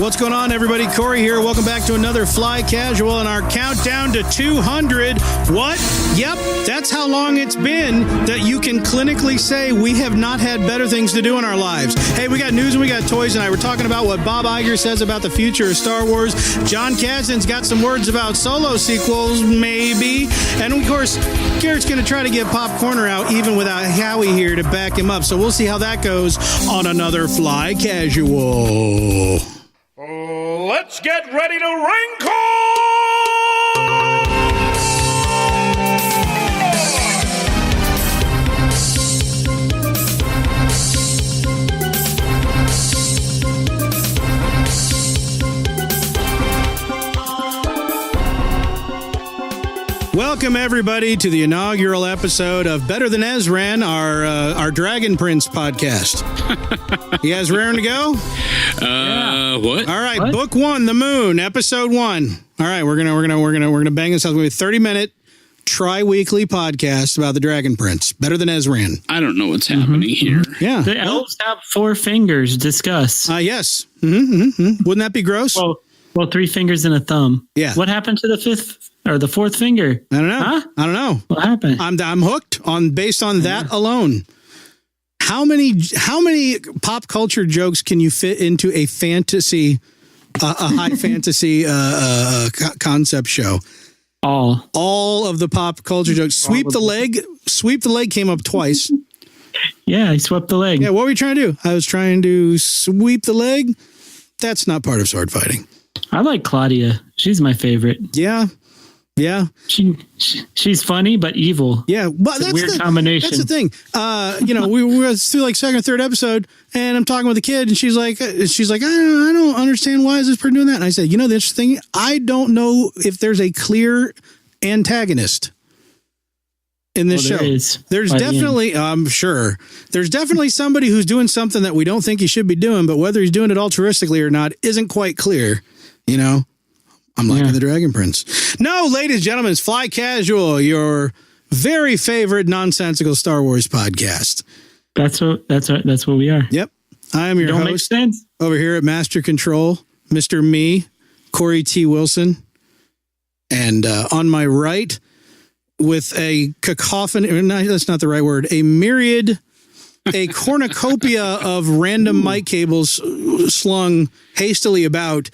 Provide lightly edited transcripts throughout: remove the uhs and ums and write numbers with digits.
What's going on, everybody? Corey here. Welcome back to another Fly Casual and our countdown to 200. What? Yep, that's how long it's been that you can clinically say we have not had better things to do in our lives. Hey, we got news and we got toys tonight. We're talking about what Bob Iger says about the future of Star Wars. John Kasdan's got some words about Solo sequels, maybe. And, of course, Garrett's going to try to get Popcorner out even without Howie here to back him up. So we'll see how that goes on another Fly Casual. Let's get ready to wrinkle! Welcome, everybody, to the inaugural episode of Better Than Ezran, our Dragon Prince podcast. You guys raring to go? What? All right, what? Book 1, The Moon, episode 1. All right, we're gonna bang this out with a 30-minute tri-weekly podcast about the Dragon Prince. Better Than Ezran. I don't know what's happening here. Yeah, the elves have 4 fingers. Discuss. Yes. Wouldn't that be gross? Well, 3 fingers and a thumb. Yeah. What happened to the 5th or the 4th finger? I don't know. Huh? I don't know. What happened? I'm hooked based on that alone. How many pop culture jokes can you fit into a fantasy, a high fantasy concept show? All of the pop culture jokes. Sweep the leg came up twice. Yeah, he swept the leg. Yeah, what were you trying to do? I was trying to sweep the leg. That's not part of sword fighting. I like Claudia. She's my favorite. Yeah. She's funny but evil. Yeah, but that's a weird combination. That's the thing. We were through like second or third episode, and I'm talking with a kid, and she's like, I don't understand why is this person doing that. And I said, the interesting thing, I don't know if there's a clear antagonist in this show. There's definitely, I'm sure, there's definitely somebody who's doing something that we don't think he should be doing, but whether he's doing it altruistically or not isn't quite clear. I'm liking the Dragon Prince. No, ladies and gentlemen, it's Fly Casual, your very favorite nonsensical Star Wars podcast. That's what we are. Yep. I am your host over here at Master Control, Mr. Me, Corey T. Wilson. And on my right, with a cacophony, that's not the right word, a cornucopia of random mic cables slung hastily about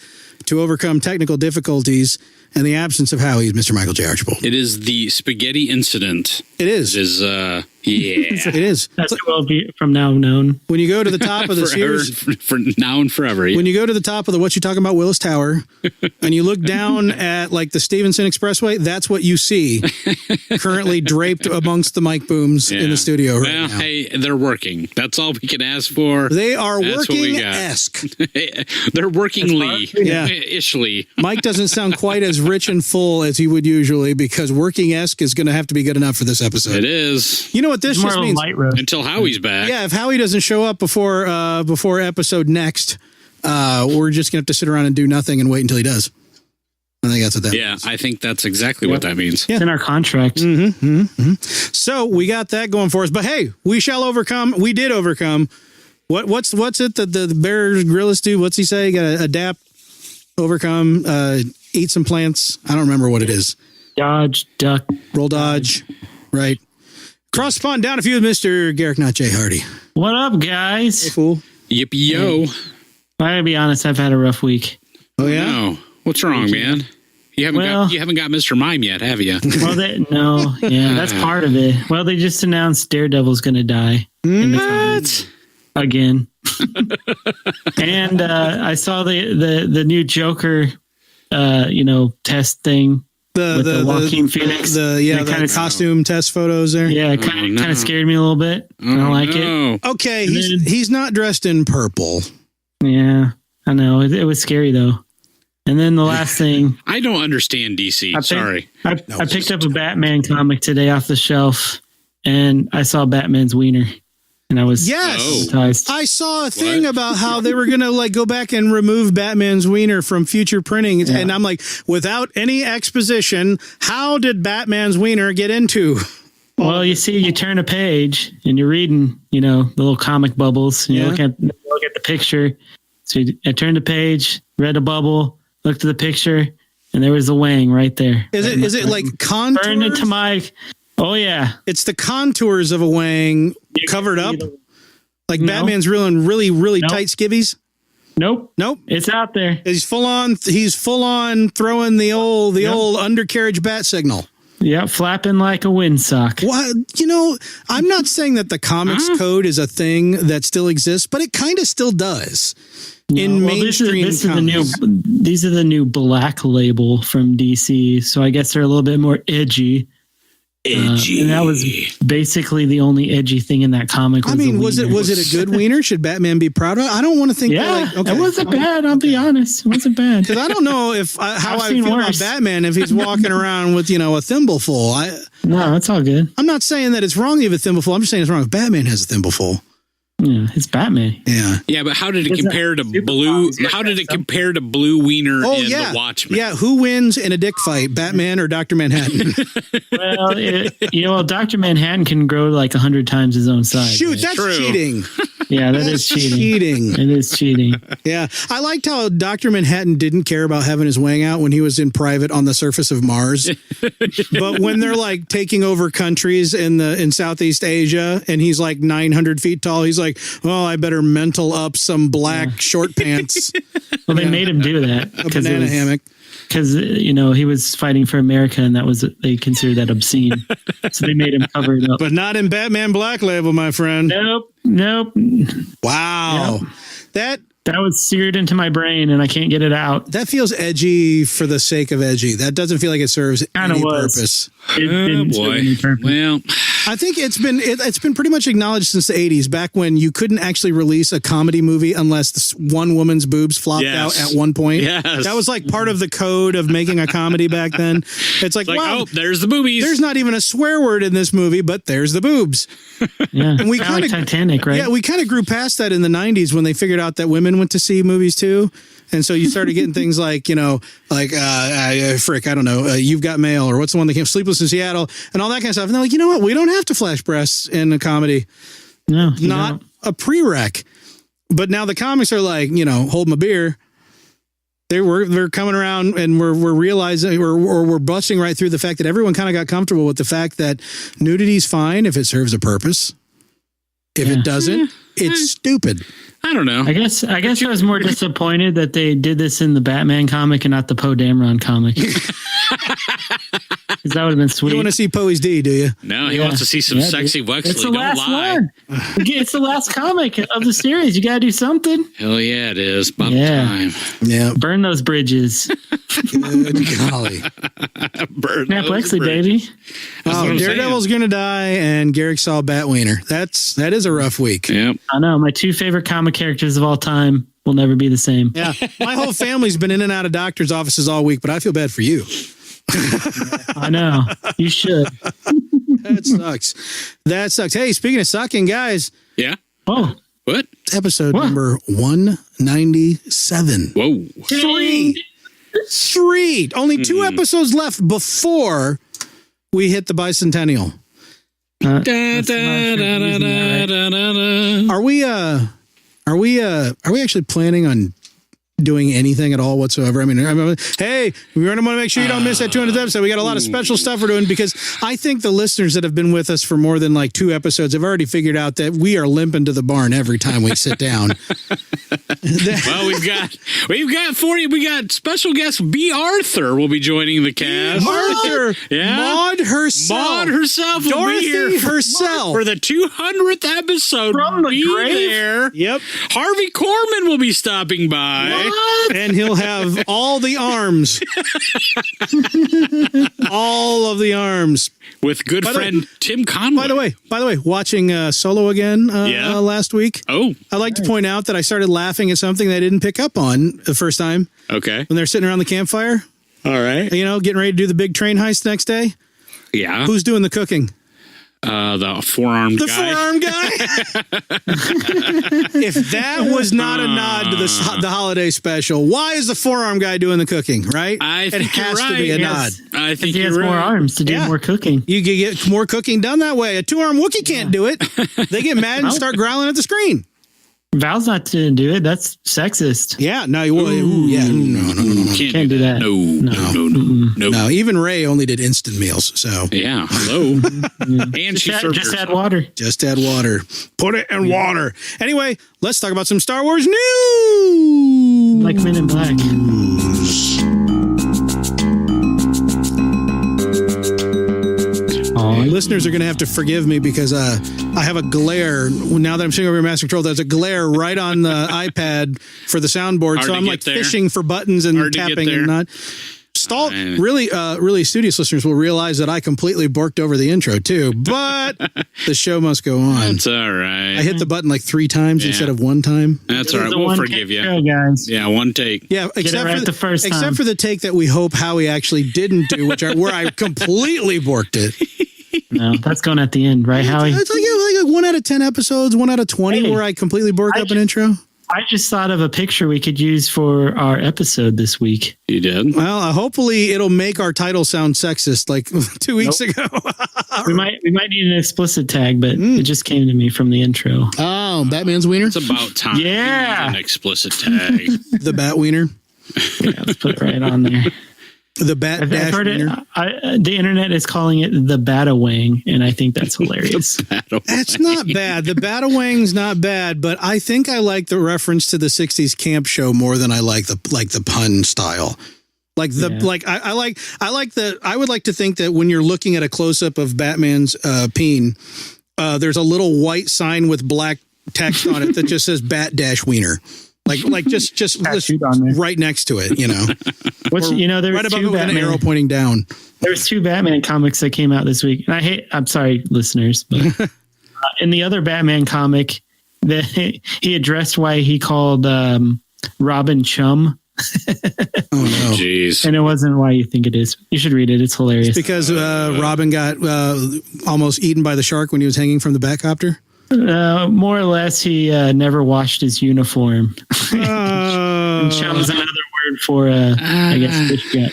to overcome technical difficulties and the absence of Howie, Mr. Michael J. Archibald. It is the spaghetti incident. It is. It is, yeah. It is. That's what will be from now known. When you go to the top of the series... For now and forever. Yeah. When you go to the top of the What You Talking About Willis Tower, and you look down at like the Stevenson Expressway, that's what you see currently draped amongst the mic booms in the studio right now. Hey, they're working. That's all we can ask for. They are working-esque. They're workingly. Yeah. Ishly. Mike doesn't sound quite as rich and full as he would usually because working-esque is going to have to be good enough for this episode. It is. You know what this just means? Until Howie's back. Yeah, if Howie doesn't show up before episode next, we're just going to have to sit around and do nothing and wait until he does. I think that's what that means. Yeah, I think that's exactly what that means. It's in our contract. So we got that going for us. But hey, we shall overcome. We did overcome. What's it that the Bear Grylls do? What's he say? You got to adapt, overcome, eat some plants. I don't remember what it is. Dodge, duck. Roll dodge. Right. Cross the pond down a few with Mr. Garrick, not Jay Hardy. What up, guys? Hey, fool. Yippee yo. I gotta be honest, I've had a rough week. Oh, yeah? No. What's wrong, man? You haven't got Mr. Mime yet, have you? Well, that's part of it. Well, they just announced Daredevil's going to die in the comics again, and I saw the new Joker, test thing. The Joaquin Phoenix. The costume test photos there. Yeah, it kind of scared me a little bit. I don't like it. Okay, he's not dressed in purple. Yeah, I know. It was scary though. And then the last thing, I don't understand DC. Sorry, I picked up a Batman comic today off the shelf, and I saw Batman's wiener, and I was hypnotized. I saw a thing about how they were gonna go back and remove Batman's wiener from future printings, and I'm like, without any exposition, how did Batman's wiener get into? Well, you see, you turn a page and you're reading, the little comic bubbles. And you look at the picture. So I turned the page, read a bubble, looked at the picture, and there was a wang right there. Is it like contours? Burned into my... Oh, yeah. It's the contours of a wang covered up? Like No. Batman's really Nope. tight skivvies? Nope. Nope. It's out there. He's full on throwing the old undercarriage bat signal. Yeah, flapping like a windsock. Well, I'm not saying that the comics code is a thing that still exists, but it kind of still does. In mainstream comics. These are the new black label from DC, so I guess they're a little bit more edgy. And that was basically the only edgy thing in that comic. Was it a good wiener? Should Batman be proud of it? I don't want to think. It wasn't bad. I'll be honest, it wasn't bad. Because I don't know how I feel about Batman if he's walking around with a thimbleful. No, it's all good. I'm not saying that it's wrong to have a thimbleful. I'm just saying it's wrong if Batman has a thimbleful. Yeah, it's Batman. Yeah, but how did it compare to Blue? How did it compare to Blue Wiener in The Watchmen? Yeah, who wins in a dick fight, Batman or Dr. Manhattan? Well, Dr. Manhattan can grow like 100 times his own size. Shoot, right? that's cheating. Yeah, that's cheating. It is cheating. Yeah, I liked how Dr. Manhattan didn't care about having his wang out when he was in private on the surface of Mars. But when they're like taking over countries in Southeast Asia and he's like 900 feet tall, he's like, oh, I better mental up some black short pants. Well, they made him do that. A banana hammock. Because, he was fighting for America and they considered that obscene. So they made him cover it up. But not in Batman Black Label, my friend. Nope. Wow. Yep. That was seared into my brain and I can't get it out. That feels edgy for the sake of edgy. That doesn't feel like it serves any purpose. It didn't serve any purpose. Well, I think it's been pretty much acknowledged since the 80s, back when you couldn't actually release a comedy movie unless this one woman's boobs flopped out at one point. Yes. That was like part of the code of making a comedy back then. It's like, wow, there's the boobies. There's not even a swear word in this movie, but there's the boobs. Yeah, and we kind of Titanic, right? Yeah, we kind of grew past that in the 90s when they figured out that women went to see movies too. And so you started getting things like, I don't know, You've Got Mail, or what's the one that came, Sleepless in Seattle, and all that kind of stuff. And they're like, you know what? We don't have to flash breasts in a comedy. No, not a prereq. But now the comics are like, hold my beer. They're coming around and we're realizing we're busting right through the fact that everyone kind of got comfortable with the fact that nudity's fine if it serves a purpose. If it doesn't, it's stupid. I don't know. I guess I was more disappointed that they did this in the Batman comic and not the Poe Dameron comic. Because that would have been sweet. You want to see Poe's D, do you? No, he wants to see some sexy Wexley. It's the last one. It's the last comic of the series. You got to do something. Hell yeah, it is. About time. Yeah. Burn those bridges. Good golly. Burn Snap those Wexley, bridges. baby. Oh, Daredevil's going to die and Garrick saw Batwiener. That is a rough week. Yep. I know. My two favorite comic characters of all time will never be the same. Yeah. My whole family's been in and out of doctor's offices all week, but I feel bad for you. I know. You should. That sucks. Hey, speaking of sucking, guys. Yeah. Oh. What? Episode number 197. Whoa. Three. Only 2 episodes left before we hit the bicentennial. Are we actually planning on doing anything at all whatsoever? I mean, hey, we want to make sure you don't miss that 200th episode. We got a lot of special stuff we're doing because I think the listeners that have been with us for more than like 2 episodes have already figured out that we are limping to the barn every time we sit down. Well, we've got special guest B. Arthur will be joining the cast. Arthur, Maud herself, Dorothy herself for the 200th episode from the grave. There. Yep, Harvey Korman will be stopping by. What? And he'll have all the arms. All of the arms. With good friend Tim Conway. By the way, watching Solo again last week. Oh. I'd like to point out that I started laughing at something they didn't pick up on the first time. Okay. When they're sitting around the campfire. All right. Getting ready to do the big train heist next day. Yeah. Who's doing the cooking? The four-armed guy. The four-armed guy? If that was not a nod to the holiday special, why is the four-armed guy doing the cooking, right? I think it has to be a nod. I think he has more arms to do more cooking. You can get more cooking done that way. A 2-armed Wookiee can't do it. They get mad and start growling at the screen. Val's not to do it. That's sexist. Yeah, no, no. Can't do that. No, even Ray only did instant meals. So yeah, hello. And just add water. Just add water. Put it in water. Anyway, let's talk about some Star Wars news. Like Men in Black. Listeners are going to have to forgive me because I have a glare. Now that I'm sitting over Master Control, there's a glare right on the iPad for the soundboard. So I'm like fishing for buttons and tapping and not. Really studious listeners will realize that I completely borked over the intro too, but the show must go on. That's all right. I hit the button like 3 times instead of 1 time. That's all right. We'll forgive you. Show, guys. Yeah, 1 take. Yeah, except for the take that we hope Howie actually didn't do, where I completely borked it. No, that's going at the end, right, Howie? It's like 1 out of 10 episodes, 1 out of 20 where I completely borked up an intro. I just thought of a picture we could use for our episode this week. You did? Well, hopefully it'll make our title sound sexist like 2 weeks ago. we might need an explicit tag, but it just came to me from the intro. Oh, Batman's wiener? It's about time. Yeah. An explicit tag. The Bat wiener? Yeah, let's put it right on there. The Bat I've Dash heard wiener? the internet is calling it the Batawang, and I think that's hilarious. That's not bad. The Batawang's not bad, but I think I like the reference to the 60s camp show more than I like the pun style. I would like to think that when you're looking at a close up of Batman's peen, there's a little white sign with black text on it that just says Bat Dash Wiener. Like just right next to it, you know. There right was above two it with Batman, an arrow pointing down. There's 2 Batman comics that came out this week, and I'm sorry, listeners, but in the other Batman comic, that he addressed why he called Robin chum. Oh no! Jeez. And it wasn't why you think it is. You should read it. It's hilarious. It's because Robin got almost eaten by the shark when he was hanging from the Batcopter. More or less, he never washed his uniform. And chum is another word for, I guess, fish gut.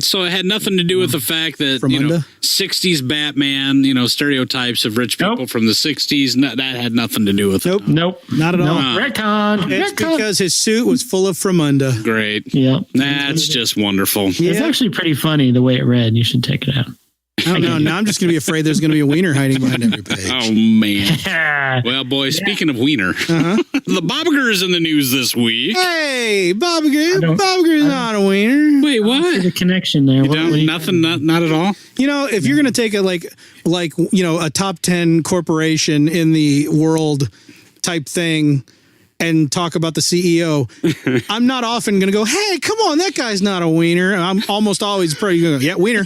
So it had nothing to do with the fact that 60s Batman, stereotypes of rich people from the 60s. That had nothing to do with it. Nope, not at all. Retcon. It's because his suit was full of Fremunda. Great. Yep. That's just wonderful. Yeah. It's actually pretty funny the way it read. You should check it out. I don't know. Now I'm just going to be afraid there's going to be a wiener hiding behind every page. Oh, man. Well, boys, speaking of wiener, the Bob Iger is in the news this week. Hey, Bob Iger is not a wiener. Wait, what? The connection there. Nothing, not at all? If you're going to take a top 10 corporation in the world type thing and talk about the CEO, I'm not often going to go, hey, come on, that guy's not a wiener. I'm almost always probably going to go, yeah, wiener.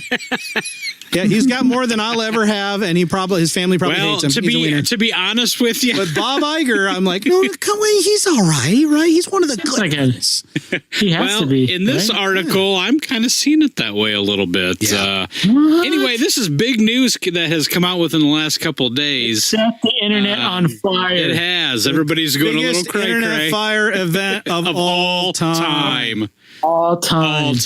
Yeah, he's got more than I'll ever have, and his family probably hates him. To be honest with you, but Bob Iger, I'm like, no, come on, he's all right, right? He's one of the good ones. He has to be. In this article, I'm kind of seeing it that way a little bit. Yeah. Anyway, this is big news that has come out within the last couple of days. Set the internet on fire. It has. Everybody's going a little cray-cray. Internet fire event of all time. All time.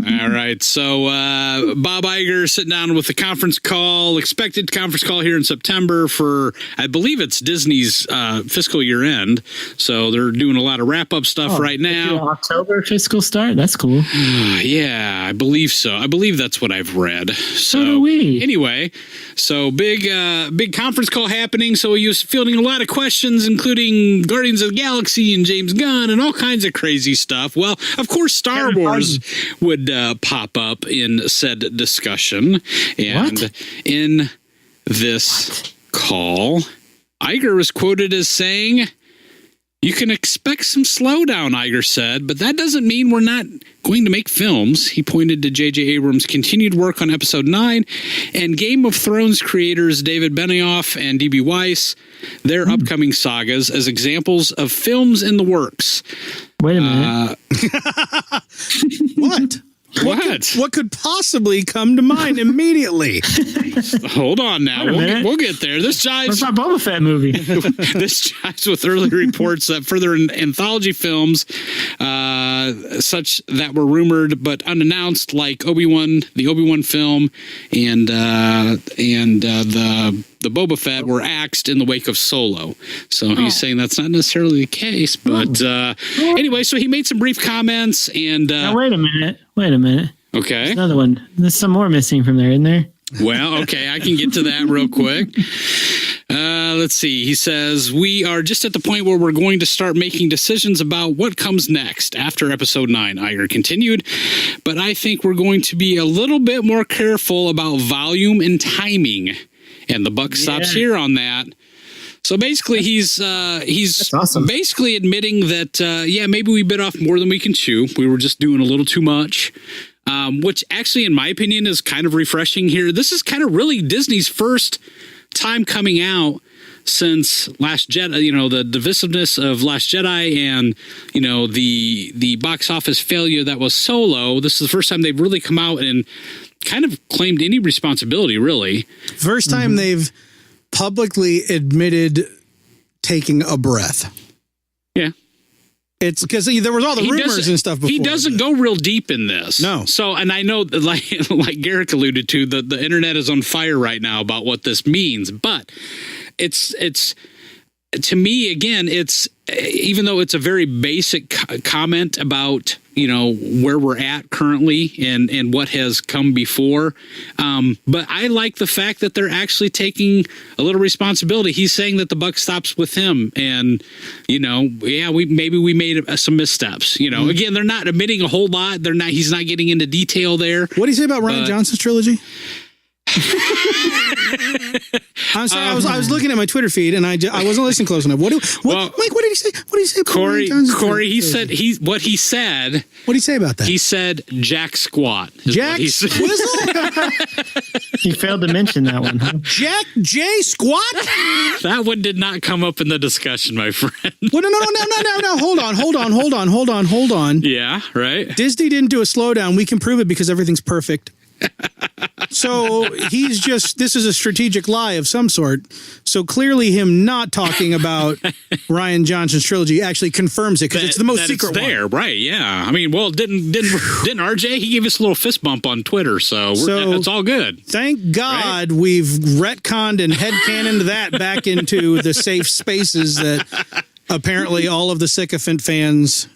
All right. So Bob Iger sitting down with the expected conference call here in September for, I believe it's Disney's fiscal year end. So they're doing a lot of wrap-up stuff right now. October fiscal start? That's cool. Yeah, I believe so. I believe that's what I've read. So do we. Anyway, so big conference call happening. So he was fielding a lot of questions, including Guardians of the Galaxy and James Gunn and all kinds of crazy stuff. Well, of course, Star Wars would pop up in said discussion. And in this call, Iger was quoted as saying, "You can expect some slowdown," Iger said, "but that doesn't mean we're not going to make films." He pointed to J.J. Abrams' continued work on Episode 9 and Game of Thrones creators David Benioff and D.B. Weiss, their upcoming sagas, as examples of films in the works. Wait a minute. What? What could possibly come to mind immediately? Hold on now. We'll get there. This jives. That's not Boba Fett movie. This jives with early reports that further anthology films such that were rumored but unannounced, like the Obi-Wan film, and the Boba Fett were axed in the wake of Solo. So he's saying that's not necessarily the case. But anyway, so he made some brief comments. And now, wait a minute. Okay. There's another one. There's some more missing from there, isn't there? Well, okay, I can get to that real quick. Let's see. He says, we are just at the point where we're going to start making decisions about what comes next after episode 9, Iger continued. But I think we're going to be a little bit more careful about volume and timing. And the buck stops here on that. So basically, he's awesome. Basically admitting that, maybe we bit off more than we can chew. We were just doing a little too much. Which actually, in my opinion, is kind of refreshing here. This is kind of really Disney's first time coming out since Last Jedi, the divisiveness of Last Jedi and, the box office failure that was Solo. This is the first time they've really come out and kind of claimed any responsibility, really. First time they've publicly admitted taking a breath. Yeah. It's because there was all the rumors and stuff before. He doesn't go real deep in this. No. So, and I know, like Garrick alluded to, the internet is on fire right now about what this means. But it's to me, again, it's, even though it's a very basic comment about, where we're at currently and what has come before. But I like the fact that they're actually taking a little responsibility. He's saying that the buck stops with him and, we made some missteps, again, they're not admitting a whole lot. He's not getting into detail there. What do you say about Rian Johnson's trilogy? I'm sorry, I was looking at my Twitter feed and I wasn't listening close enough. Mike, what did he say? What did he say about Corey, he said what he said. What did he say about that? He said Jack Squat. Jack Squizzle? He failed to mention that one. Huh? Jack J Squat? That one did not come up in the discussion, my friend. Well, no. Hold on. Yeah, right. Disney didn't do a slowdown. We can prove it because everything's perfect. So this is a strategic lie of some sort. So clearly him not talking about Rian Johnson's trilogy actually confirms it because it's the most secret one. There, right? Yeah. I mean, well, didn't RJ? He gave us a little fist bump on Twitter, so it's all good. Thank God we've retconned and headcanoned that back into the safe spaces that apparently all of the sycophant fans.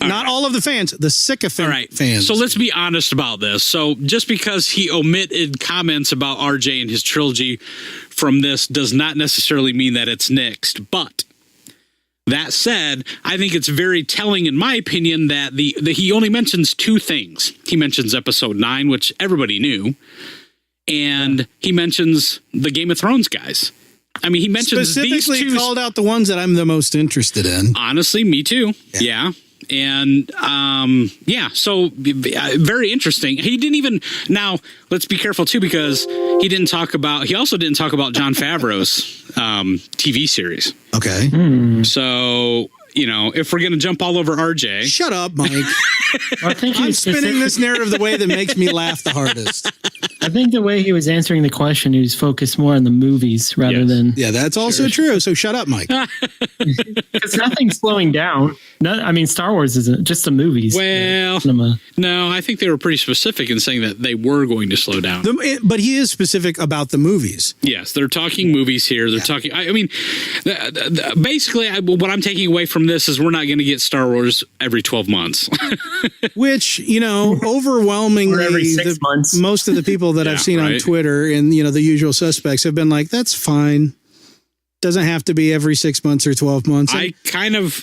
All of the fans, the sycophant fans. So let's be honest about this. So just because he omitted comments about RJ and his trilogy from this does not necessarily mean that it's nixed. But that said, I think it's very telling, in my opinion, that he only mentions 2 things. He mentions episode 9, which everybody knew, and he mentions the Game of Thrones guys. I mean, he mentions specifically these 2. Called out the ones that I'm the most interested in. Honestly, me too. Yeah. And, so very interesting. He didn't even, now let's be careful too, because he also didn't talk about Jon Favreau's, TV series. Okay. So, if we're going to jump all over RJ. Shut up, Mike. I'm spinning this narrative the way that makes me laugh the hardest. I think the way he was answering the question, he was focused more on the movies rather than... Yeah, that's also true. So shut up, Mike. Because nothing's slowing down. Star Wars isn't just the movies. Well, no, I think they were pretty specific in saying that they were going to slow down. But he is specific about the movies. Yes, they're talking movies here. They're talking... basically, what I'm taking away from this is we're not going to get Star Wars every 12 months. Which, overwhelmingly... Or every 6 months. Most of the people that I've seen on Twitter and, the usual suspects have been like, that's fine. Doesn't have to be every 6 months or 12 months. I kind of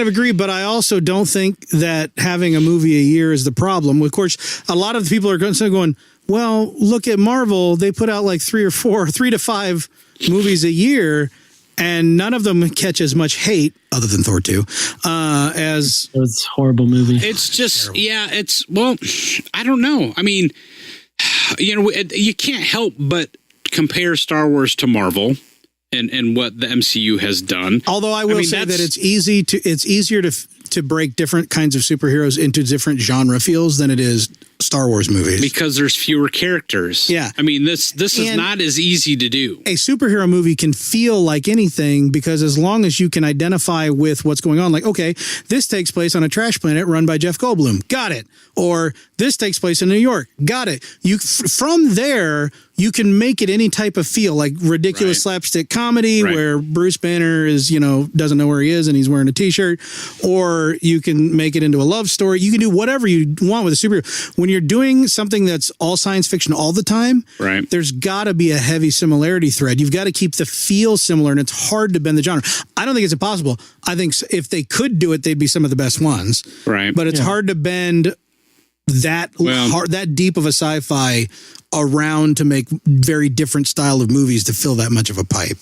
agree, but I also don't think that having a movie a year is the problem. Of course, a lot of the people are going, well, look at Marvel. They put out like 3 to 5 movies a year, and none of them catch as much hate, other than Thor 2, as... It was a horrible movie. It's just, I don't know. I mean... you can't help but compare Star Wars to Marvel and what the MCU has done. Although I will say that it's easier to break different kinds of superheroes into different genre feels than it is Star Wars movies. Because there's fewer characters. Yeah. I mean, this is not as easy to do. A superhero movie can feel like anything because as long as you can identify with what's going on, like, okay, this takes place on a trash planet run by Jeff Goldblum. Got it. Or this takes place in New York. Got it. From there, you can make it any type of feel, like ridiculous slapstick comedy where Bruce Banner is, doesn't know where he is and he's wearing a t-shirt, or you can make it into a love story. You can do whatever you want with a superhero. When you're doing something that's all science fiction all the time, there's got to be a heavy similarity thread. You've got to keep the feel similar, and it's hard to bend the genre. I don't think it's impossible. I think if they could do it, they'd be some of the best ones. Right. But it's hard to bend that deep of a sci-fi around to make very different style of movies to fill that much of a pipe.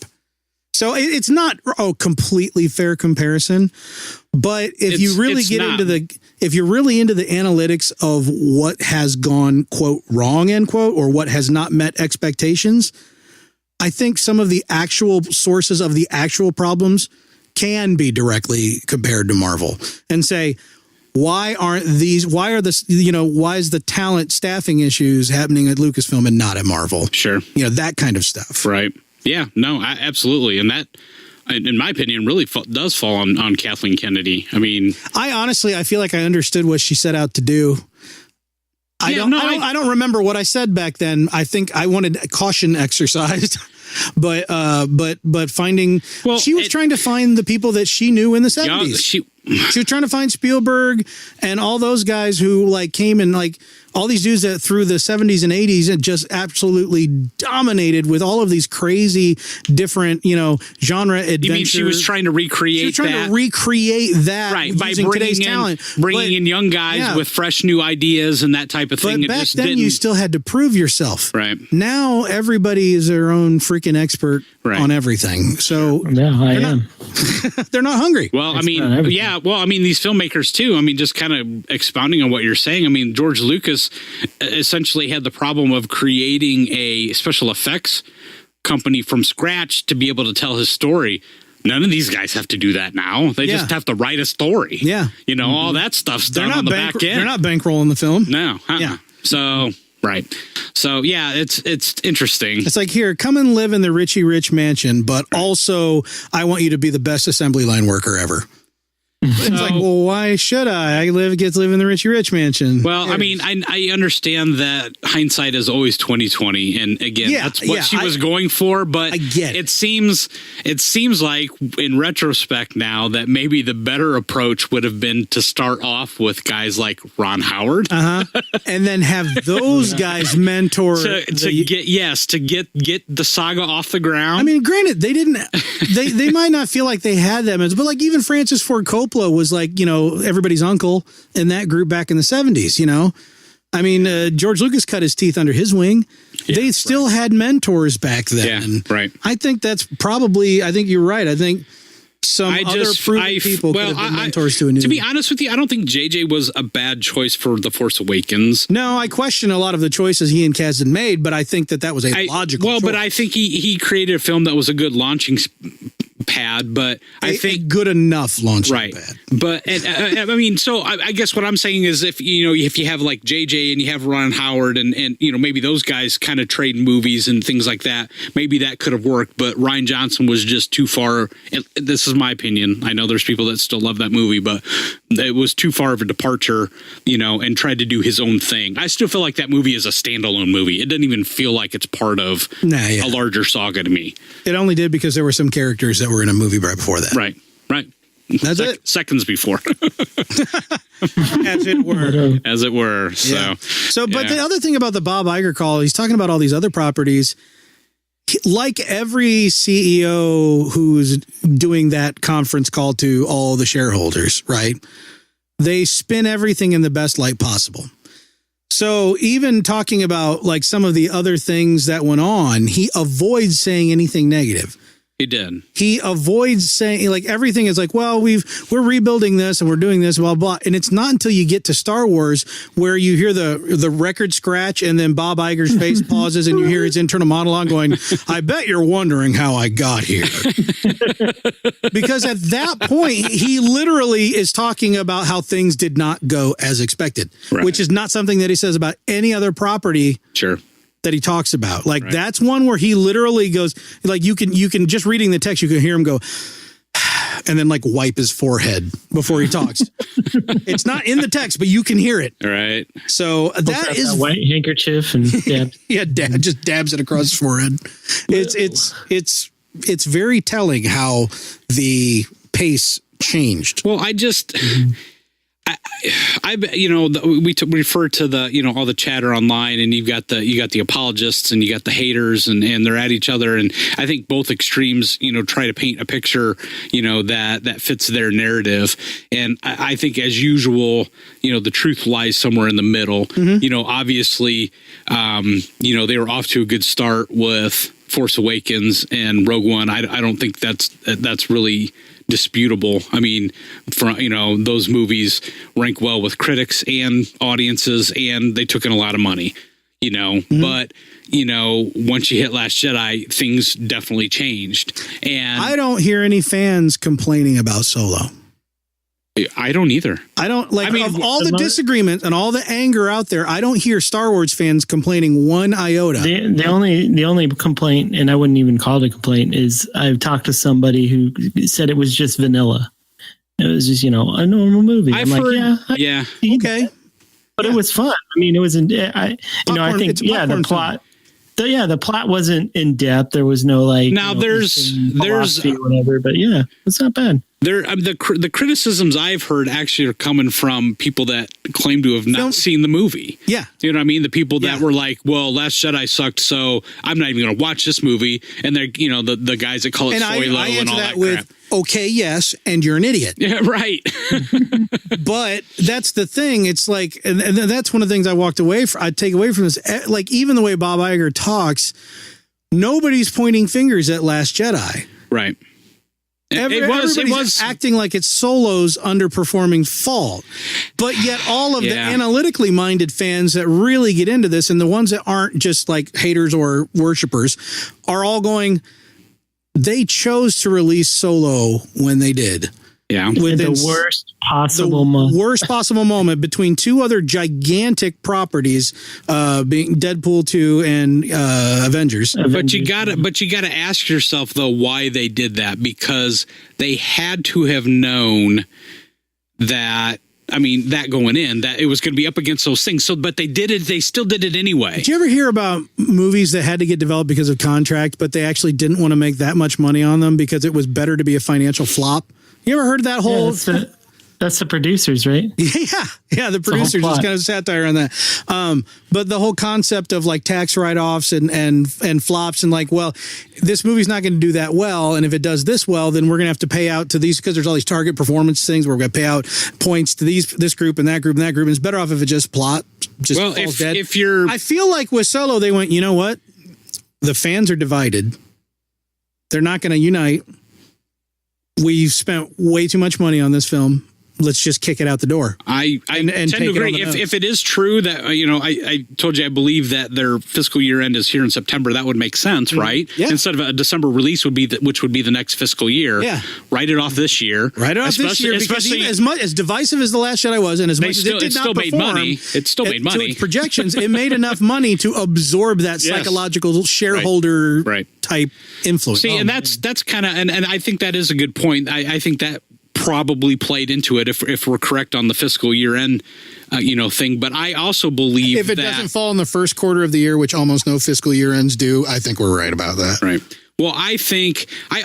So it's not a completely fair comparison, but if you're really into the analytics of what has gone, quote, wrong, end quote, or what has not met expectations, I think some of the actual sources of the actual problems can be directly compared to Marvel and say, why is the talent staffing issues happening at Lucasfilm and not at Marvel? Sure. That kind of stuff. Right. Yeah, no, absolutely. And that, in my opinion, really does fall on Kathleen Kennedy. I mean, I feel like I understood what she set out to do. I don't remember what I said back then. I think I wanted caution exercised. But finding, she was trying to find the people that she knew in the 70s. She was trying to find Spielberg and all those guys who came and all these dudes that through the 70s and 80s and just absolutely dominated with all of these crazy different, genre adventures. You mean she was trying to recreate that right, by bringing in young guys with fresh new ideas and that type of thing. But back then you still had to prove yourself. Right. Now everybody is their own freaking expert on everything. So they're not hungry. Well, these filmmakers too. I mean, just kind of expounding on what you're saying. I mean, George Lucas essentially had the problem of creating a special effects company from scratch to be able to tell his story. None of these guys have to do that now. They just have to write a story. Yeah. All that stuff's done on the back end. They're not bankrolling the film. No. Yeah. So, right. So, yeah, it's interesting. It's like, here, come and live in the Richie Rich mansion, but also I want you to be the best assembly line worker ever. It's like, well, why should I? Get to live in the Richie Rich mansion. Well, I mean, I understand that hindsight is always 20/20, and again, that's what she was going for. But I get it. It seems like in retrospect now that maybe the better approach would have been to start off with guys like Ron Howard, and then have those guys mentor to get the saga off the ground. I mean, granted, they didn't. They might not feel like they had them, but even Francis Ford Coppola was everybody's uncle in that group back in the 70s, I mean, George Lucas cut his teeth under his wing. They still had mentors back then. Yeah, right. I think I think you're right. I think some other proven people could have been mentors to a new. To be honest with you, I don't think JJ was a bad choice for The Force Awakens. No, I question a lot of the choices he and Kasdan made, but I think that was a logical choice. But I think he created a film that was a good launching pad, but I think a good enough launching pad. But I mean, so I guess what I'm saying is if you have like JJ and you have Ron Howard and maybe those guys kind of trade movies and things like that, maybe that could have worked. But Rian Johnson was just too far. This is my opinion. I know there's people that still love that movie, but it was too far of a departure, and tried to do his own thing. I still feel like that movie is a standalone movie. It doesn't even feel like it's part of a larger saga to me. It only did because there were some characters that were in a movie right before that. Right. That's it. Seconds before. As it were. But the other thing about the Bob Iger call, he's talking about all these other properties. Like every CEO who's doing that conference call to all the shareholders, right? They spin everything in the best light possible. So even talking about some of the other things that went on, he avoids saying anything negative. He did. He avoids saying, like, everything is like, well, we're rebuilding this and we're doing this, blah, blah. And it's not until you get to Star Wars where you hear the record scratch and then Bob Iger's face pauses and you hear his internal monologue going, I bet you're wondering how I got here. Because at that point, he literally is talking about how things did not go as expected, which is not something that he says about any other property. Sure. That he talks about. Like that's one where he literally goes, like you can just reading the text, you can hear him go and then like wipe his forehead before he talks. It's not in the text, but you can hear it. Right. So that is that white handkerchief and just dabs it across his forehead. It's very telling how the pace changed. Well, we refer to the, all the chatter online, and you got the apologists and you got the haters, and they're at each other. And I think both extremes, try to paint a picture, that fits their narrative. And I think, as usual, the truth lies somewhere in the middle. Mm-hmm. Obviously, they were off to a good start with Force Awakens and Rogue One. I don't think that's really disputable. I mean, those movies rank well with critics and audiences, and they took in a lot of money, mm-hmm. But, once you hit Last Jedi, things definitely changed. And I don't hear any fans complaining about Solo. I don't either. I don't of all the disagreement and all the anger out there, I don't hear Star Wars fans complaining one iota. The only complaint, and I wouldn't even call it a complaint, is I've talked to somebody who said it was just vanilla. It was just, a normal movie. Yeah. Okay. But it was fun. I mean, it was I think the plot. The plot wasn't in depth. There was no there's whatever, but it's not bad. The criticisms I've heard actually are coming from people that claim to have not seen the movie. Yeah. You know what I mean? The people that were like, well, Last Jedi sucked, so I'm not even going to watch this movie. And they're, the guys that call it Soilo and all that crap. Okay, yes, and you're an idiot. Yeah, right. But that's the thing. It's like, and that's one of the things I take away from this. Like, even the way Bob Iger talks, nobody's pointing fingers at Last Jedi. Right. Everybody's acting like it's Solo's underperforming fault. But yet all of the analytically minded fans that really get into this, and the ones that aren't just like haters or worshipers, are all going, they chose to release Solo when they did. Yeah. Within the worst possible moment. Worst possible moment between two other gigantic properties, being Deadpool 2 and Avengers. But you gotta ask yourself though why they did that, because they had to have known that. I mean, that going in, that it was going to be up against those things. So, but they did it. They still did it anyway. Did you ever hear about movies that had to get developed because of contract, but they actually didn't want to make that much money on them because it was better to be a financial flop? You ever heard that whole... That's the producers, right? Yeah. The producers just kind of satire on that. But the whole concept of like tax write-offs and flops and like, well, this movie's not going to do that well, and if it does this well, then we're going to have to pay out to these, because there's all these target performance things where we're going to pay out points to this group and that group and that group. And it's better off if it just falls dead. I feel like with Solo, they went, you know what? The fans are divided. They're not going to unite. We've spent way too much money on this film. Let's just kick it out the door. I tend to agree. If it is true that, I told you I believe that their fiscal year end is here in September, that would make sense, right? Yeah. Instead of a December release which would be the next fiscal year. Yeah. Write it off this year. Because even as divisive as The Last Jedi was, and as much as it did not perform, it still made money. To its projections, it made enough money to absorb that psychological shareholder type influence. See, and that's kind of, and I think that is a good point. I think that probably played into it if we're correct on the fiscal year end thing. But I also believe if it doesn't fall in the first quarter of the year, which almost no fiscal year ends do, I think we're right about that. Right. Well, I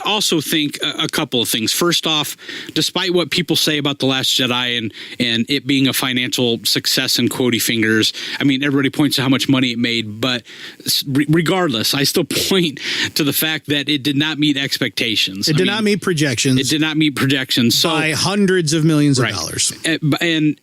also think a couple of things. First off, despite what people say about The Last Jedi and it being a financial success in quotey fingers, I mean, everybody points to how much money it made, but regardless, I still point to the fact that it did not meet expectations. It did not meet projections. It did not meet projections. So, by hundreds of millions of dollars. And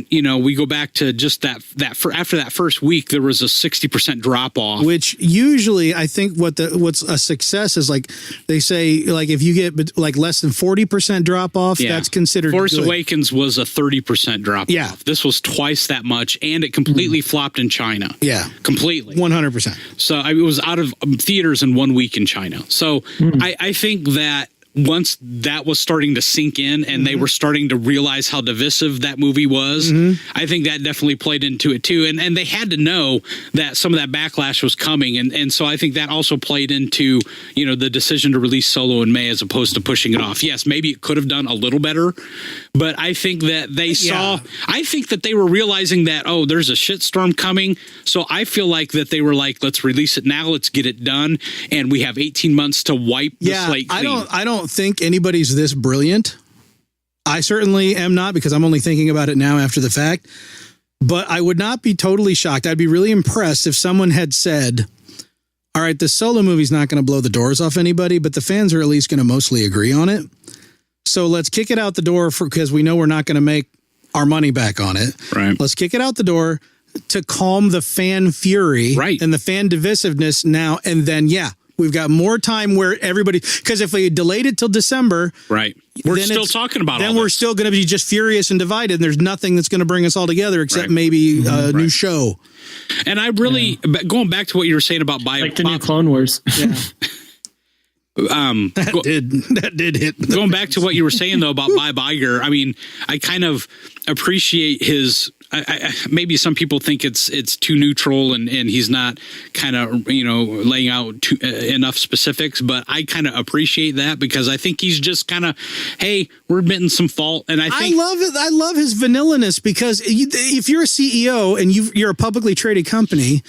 we go back to just after that first week, there was a 60% drop off. Which usually, I think what's a success success is like they say, like if you get like less than 40% drop off, that's considered Force good. Awakens was a 30% drop off. This was twice that much, and it completely flopped in China. Yeah. Completely. 100%. So it was out of theaters in 1 week in China. So I think that once that was starting to sink in and they were starting to realize how divisive that movie was, I think that definitely played into it too. And they had to know that some of that backlash was coming. And so I think that also played into, you know, the decision to release Solo in May as opposed to pushing it off. Yes, maybe it could have done a little better, but I think that they I think that they were realizing that, oh, there's a shitstorm coming. So I feel like that they were like, let's release it now. Let's get it done. And we have 18 months to wipe the slate clean. I don't think anybody's this brilliant. I certainly am not, because I'm only thinking about it now after the fact. But I would not be totally shocked. I'd be really impressed if someone had said, all right, the Solo movie's not going to blow the doors off anybody, but the fans are at least going to mostly agree on it. So let's kick it out the door because we know we're not going to make our money back on it. Right. Let's kick it out the door to calm the fan fury and the fan divisiveness now. And then, we've got more time where everybody, because if we delayed it till December, we're still talking about it. Then we're still going to be just furious and divided. And there's nothing that's going to bring us all together except maybe a new show. And I really, going back to what you were saying about like the new Clone Wars. That did hit. Going back to what you were saying though about Bob Iger, I mean, I kind of appreciate his. Maybe some people think it's too neutral and he's not kind of, you know, laying out enough specifics, but I kind of appreciate that because I think he's just kind of, hey, we're admitting some fault. And I love it. I love his vanilla-ness because if you're a CEO and you're a publicly traded company,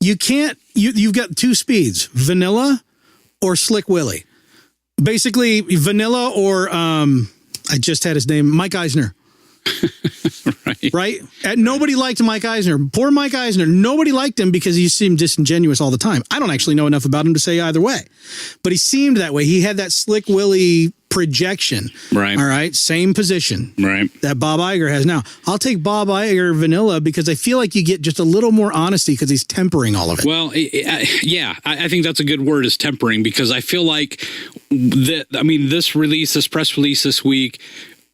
you can't, you've got two speeds, vanilla or Slick Willie. Basically vanilla or I just had his name, Mike Eisner. Right? And nobody liked Mike Eisner. Poor Mike Eisner. Nobody liked him because he seemed disingenuous all the time. I don't actually know enough about him to say either way, but he seemed that way. He had that Slick Willie projection. Right. All right. Same position. Right. That Bob Iger has now. I'll take Bob Iger vanilla because I feel like you get just a little more honesty because he's tempering all of it. Well, I think that's a good word, is tempering, because I feel like this press release this week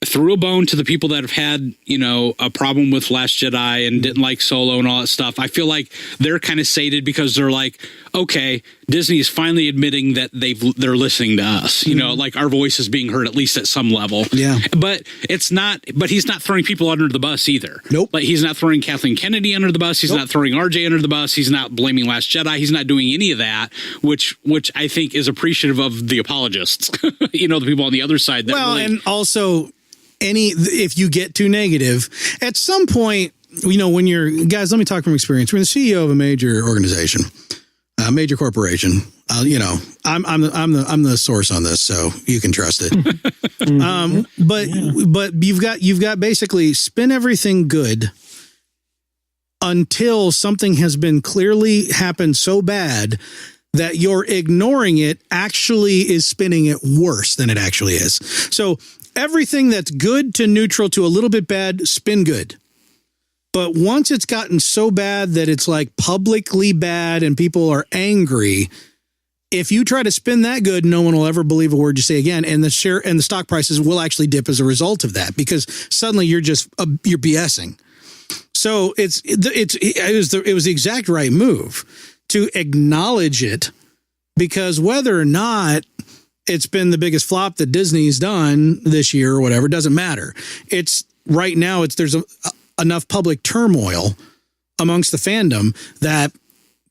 threw a bone to the people that have had, you know, a problem with Last Jedi and didn't like Solo and all that stuff. I feel like they're kind of sated because they're like, okay, Disney is finally admitting that they're listening to us. You know, like our voice is being heard at least at some level. Yeah. But he's not throwing people under the bus either. Nope. Like he's not throwing Kathleen Kennedy under the bus. He's not throwing RJ under the bus. He's not blaming Last Jedi. He's not doing any of that, which I think is appreciative of the apologists. You know, the people on the other side. And also, if you get too negative, at some point, you know, when you're guys, let me talk from experience. When the CEO of a major organization, a major corporation, you know, I'm the source on this, so you can trust it. But you've got basically spin everything good until something has been clearly happened so bad that you're ignoring it actually is spinning it worse than it actually is. So everything that's good to neutral to a little bit bad, spin good. But once it's gotten so bad that it's like publicly bad and people are angry, if you try to spin that good, no one will ever believe a word you say again. And the share and the stock prices will actually dip as a result of that, because suddenly you're BSing. So it was the exact right move to acknowledge it, because whether or not it's been the biggest flop that Disney's done this year or whatever, doesn't matter. It's right now there's enough public turmoil amongst the fandom that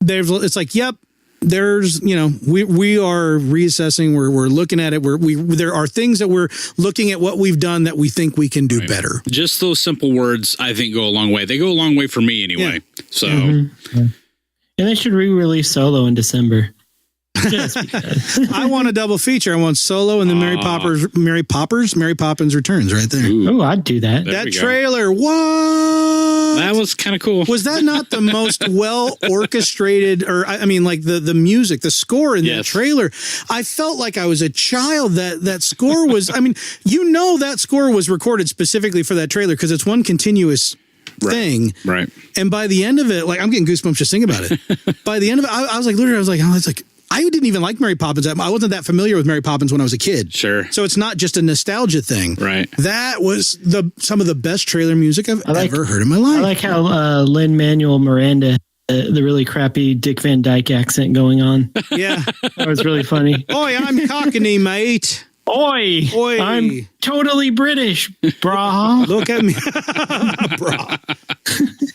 it's like, yep, there's, you know, we are reassessing. We're looking at it. There are things that we're looking at what we've done that we think we can do better. Just those simple words, I think, go a long way. They go a long way for me anyway. Yeah. So, and they should re-release Solo in December. Just because. I want a double feature. I want Solo and then Mary Poppins Returns right there. Oh, I'd do that. That trailer, what? That was kind of cool. Was that not the most well orchestrated, or I mean, like the music, the score in that trailer? I felt like I was a child. That score was. I mean, you know, that score was recorded specifically for that trailer because it's one continuous thing. Right. And by the end of it, like, I'm getting goosebumps just thinking about it. By the end of it, I was like, literally, I was like, oh, it's like, I didn't even like Mary Poppins. I wasn't that familiar with Mary Poppins when I was a kid. Sure. So it's not just a nostalgia thing. Right. That was some of the best trailer music I've ever heard in my life. I like how Lin-Manuel Miranda, the really crappy Dick Van Dyke accent going on. Yeah. That was really funny. Oi, I'm Cockney, mate. Oi, Oi. I'm totally British, brah. Look at me. Brah.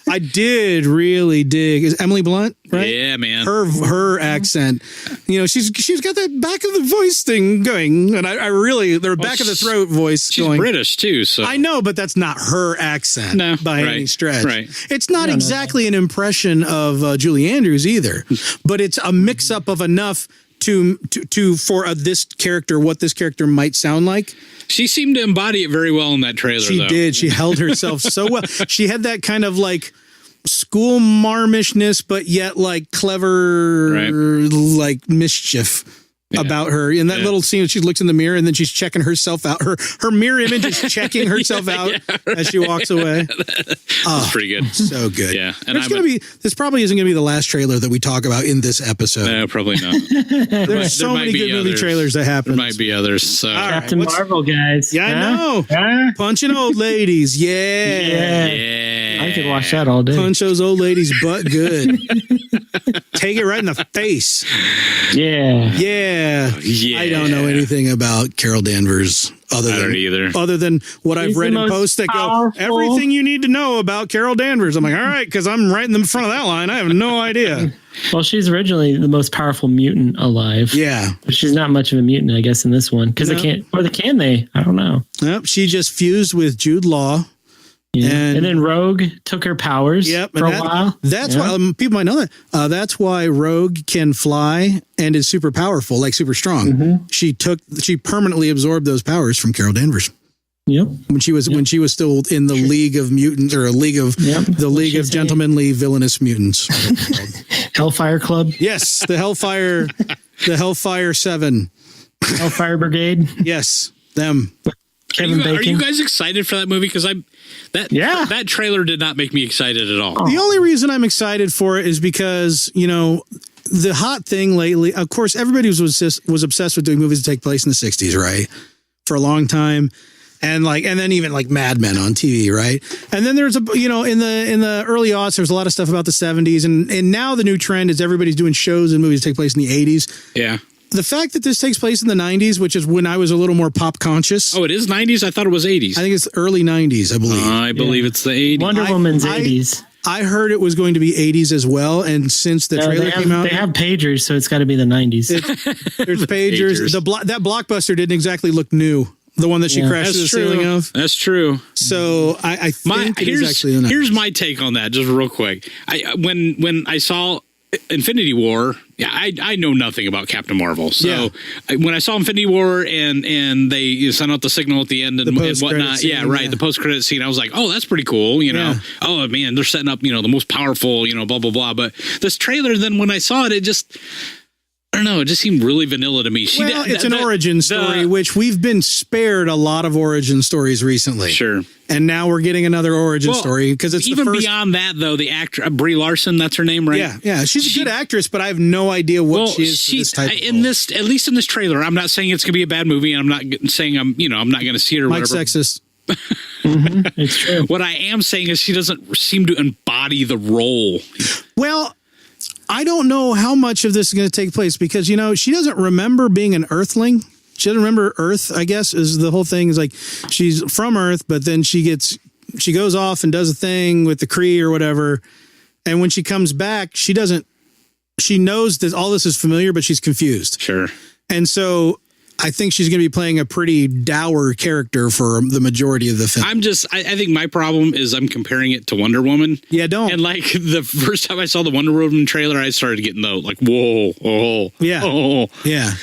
I did really dig. Is Emily Blunt, right? Yeah, man. Her accent, she's got that back of the voice thing going, and I really the back of the throat voice she's going. British too, so I know, but that's not her accent by any stretch. Right. It's not exactly an impression of Julie Andrews either, but it's a mix up of enough to this character, what this character might sound like. She seemed to embody it very well in that trailer. She did. She held herself so well. She had that kind of like school marmishness, but yet like clever, like mischief about her. In that little scene, she looks in the mirror and then she's checking herself out. Her mirror image is checking herself out as she walks away. That's pretty good. So good. Yeah. And this probably isn't going to be the last trailer that we talk about in this episode. No, probably not. There's so many good movie trailers that happen. There might be others. So. Captain Marvel, guys. Yeah, I know. Punching old ladies. Yeah. I could watch that all day. Punch those old ladies' butt good. Take it right in the face. Yeah. I don't know anything about Carol Danvers other than what I've read in posts that go, everything you need to know about Carol Danvers. I'm like, all right, because I'm right in the front of that line. I have no idea. Well, she's originally the most powerful mutant alive. Yeah. But she's not much of a mutant, I guess, in this one. Because can they? I don't know. Nope. She just fused with Jude Law. Yeah. And then Rogue took her powers for a while. That's why people might know that. That's why Rogue can fly and is super powerful, like super strong. Mm-hmm. She permanently absorbed those powers from Carol Danvers. Yep. When she was still in the League of Mutants or League of Gentlemanly Villainous Mutants. Hellfire Club. Yes, the Hellfire 7. Hellfire Brigade. Yes, them. Kevin Bacon. Are you guys excited for that movie? Because that trailer did not make me excited at all. The only reason I'm excited for it is because, the hot thing lately, of course, everybody was obsessed with doing movies that take place in the 60s, right? For a long time. And then even like Mad Men on TV, right? And then there's in the early aughts, there's a lot of stuff about the 70s. And now the new trend is everybody's doing shows and movies that take place in the 80s. Yeah. The fact that this takes place in the 90s, which is when I was a little more pop conscious. Oh, it is 90s? I thought it was 80s. I think it's early 90s, I believe. I believe it's the 80s. Wonder Woman's 80s. I heard it was going to be 80s as well. And since the trailer came out. They have pagers, so it's got to be the 90s. There's pagers. That Blockbuster didn't exactly look new. The one that she crashed through the ceiling of. That's true. So I think it is actually the 90s. Here's my take on that, just real quick. When I saw Infinity War, I know nothing about Captain Marvel. So when I saw Infinity War and they sent out the signal at the end and whatnot, the post-credit scene, I was like, oh, that's pretty cool. Oh man, they're setting up, the most powerful, blah, blah, blah. But this trailer, then when I saw it, it just, I don't know, it just seemed really vanilla to me. It's an origin story, which we've been spared a lot of origin stories recently. Sure. And now we're getting another origin story because it's even the first... beyond that, though. The actor Brie Larson, that's her name, right? Yeah. She's a good actress, but I have no idea what she is for this type of role. At least in this trailer, I'm not saying it's going to be a bad movie, and I'm not saying I'm not going to see it or whatever. Sexist. It's true. What I am saying is she doesn't seem to embody the role. Well, I don't know how much of this is going to take place because, she doesn't remember being an Earthling. She doesn't remember Earth, I guess, is the whole thing. Is like she's from Earth, but then she goes off and does a thing with the Kree or whatever. And when she comes back, she knows that all this is familiar, but she's confused. Sure. And so I think she's going to be playing a pretty dour character for the majority of the film. I think my problem is I'm comparing it to Wonder Woman. Yeah, don't. And like the first time I saw the Wonder Woman trailer, I started getting whoa. Yeah. Oh. Yeah.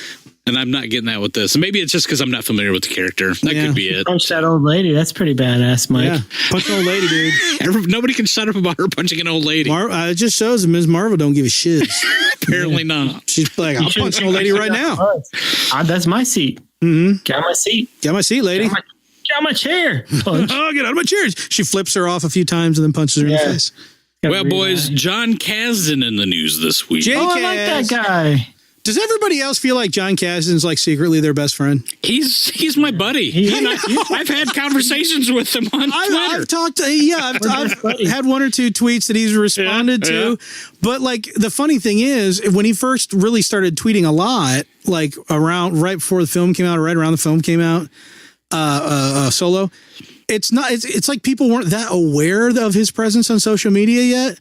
And I'm not getting that with this. And maybe it's just because I'm not familiar with the character. That could be it. Punch that old lady. That's pretty badass, Mike. Yeah. Punch an old lady, dude. Nobody can shut up about her punching an old lady. It just shows that Ms. Marvel don't give a shit. Apparently not. She's like, I'll punch an old lady right now. That's my seat. Mm-hmm. Get my seat. Get my seat, lady. Get out my chair. Punch. Oh, get out of my chair. She flips her off a few times and then punches her in the face. Well, boys, John Kasdan in the news this week. I like that guy. Does everybody else feel like John Kasdan's like secretly their best friend? He's my buddy. I've had conversations with him on Twitter. I've talked to, I've had one or two tweets that he's responded to. But like the funny thing is, when he first really started tweeting a lot, like around right before the film came out, or right around the film came out, Solo, it's like people weren't that aware of his presence on social media yet.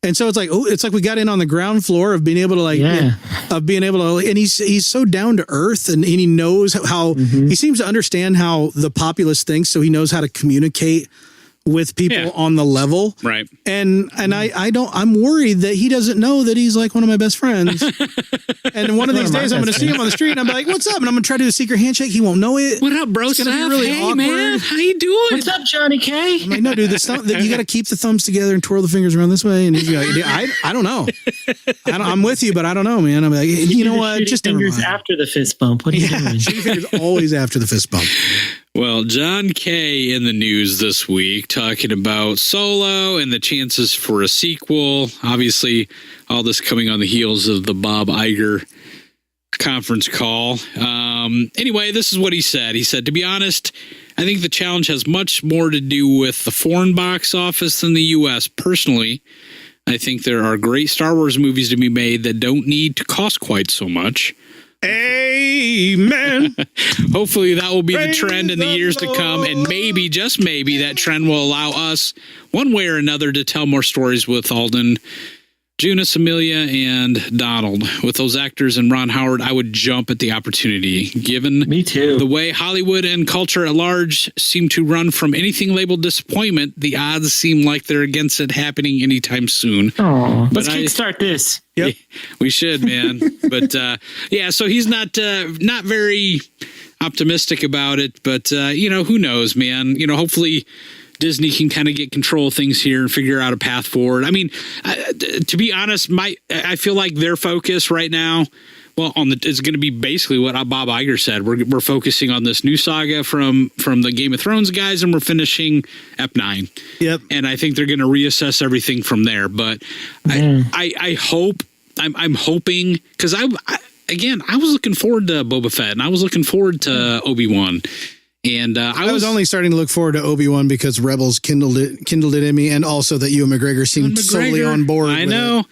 And so it's like we got in on the ground floor of being able to and he's so down to earth, and he knows how he seems to understand how the populace thinks, so he knows how to communicate with people on the level. Right. And I'm worried that he doesn't know that he's like one of my best friends. And one of these days I'm going to see him on the street and I'm like, what's up? And I'm going to try to do a secret handshake. He won't know it. What up, bro? It's going to be really awkward. Man, how you doing? What's up, Johnny K? I'm like, no, dude, you got to keep the thumbs together and twirl the fingers around this way. And he's like, I don't know. I'm with you, but I don't know, man. I'm like, you know what? Just fingers after the fist bump. What are you doing? Shooting fingers always after the fist bump. Well, John K. in the news this week talking about Solo and the chances for a sequel. Obviously, all this coming on the heels of the Bob Iger conference call. Anyway, this is what he said. He said, to be honest, I think the challenge has much more to do with the foreign box office than the U.S. Personally, I think there are great Star Wars movies to be made that don't need to cost quite so much. Amen. Hopefully that will be the trend in the years to come, and maybe, just maybe, that trend will allow us, one way or another, to tell more stories with Alden, Junice, Amelia, and Donald. With those actors and Ron Howard, I would jump at the opportunity. Given Me too. the way Hollywood and culture at large seem to run from anything labeled disappointment, the odds seem like they're against it happening anytime soon. Oh, let's kickstart this. Yep. We should, man. But so he's not very optimistic about it. But who knows, man? Hopefully Disney can kind of get control of things here and figure out a path forward. I mean, to be honest, I feel like their focus right now, is going to be basically what Bob Iger said. We're focusing on this new saga from the Game of Thrones guys, and we're finishing Ep9. Yep. And I think they're going to reassess everything from there. But I hope, I'm hoping, because I was looking forward to Boba Fett, and I was looking forward to Obi-Wan. And I was only starting to look forward to Obi-Wan because Rebels kindled it in me, and also that Ewan McGregor seemed solely on board. I know.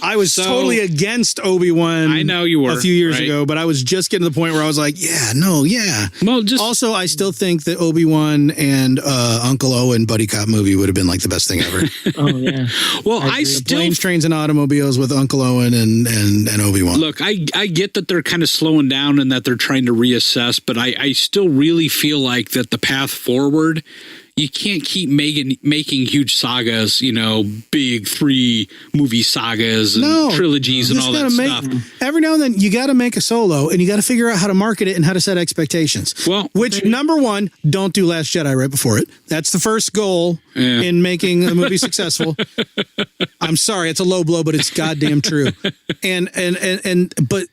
I was totally against Obi-Wan. I know you were a few years ago, but I was just getting to the point where I was like, Well, also, I still think that Obi-Wan and Uncle Owen buddy cop movie would have been like the best thing ever. Oh yeah. Well, I still planes, trains, and automobiles with Uncle Owen and Obi-Wan. Look, I get that they're kind of slowing down and that they're trying to reassess, but I still really feel like that the path forward, you can't keep making huge sagas, big 3 movie sagas and trilogies and all that stuff. Every now and then, you got to make a Solo, and you got to figure out how to market it and how to set expectations. Well, number one, don't do Last Jedi right before it. That's the first goal in making a movie successful. I'm sorry, it's a low blow, but it's goddamn true. But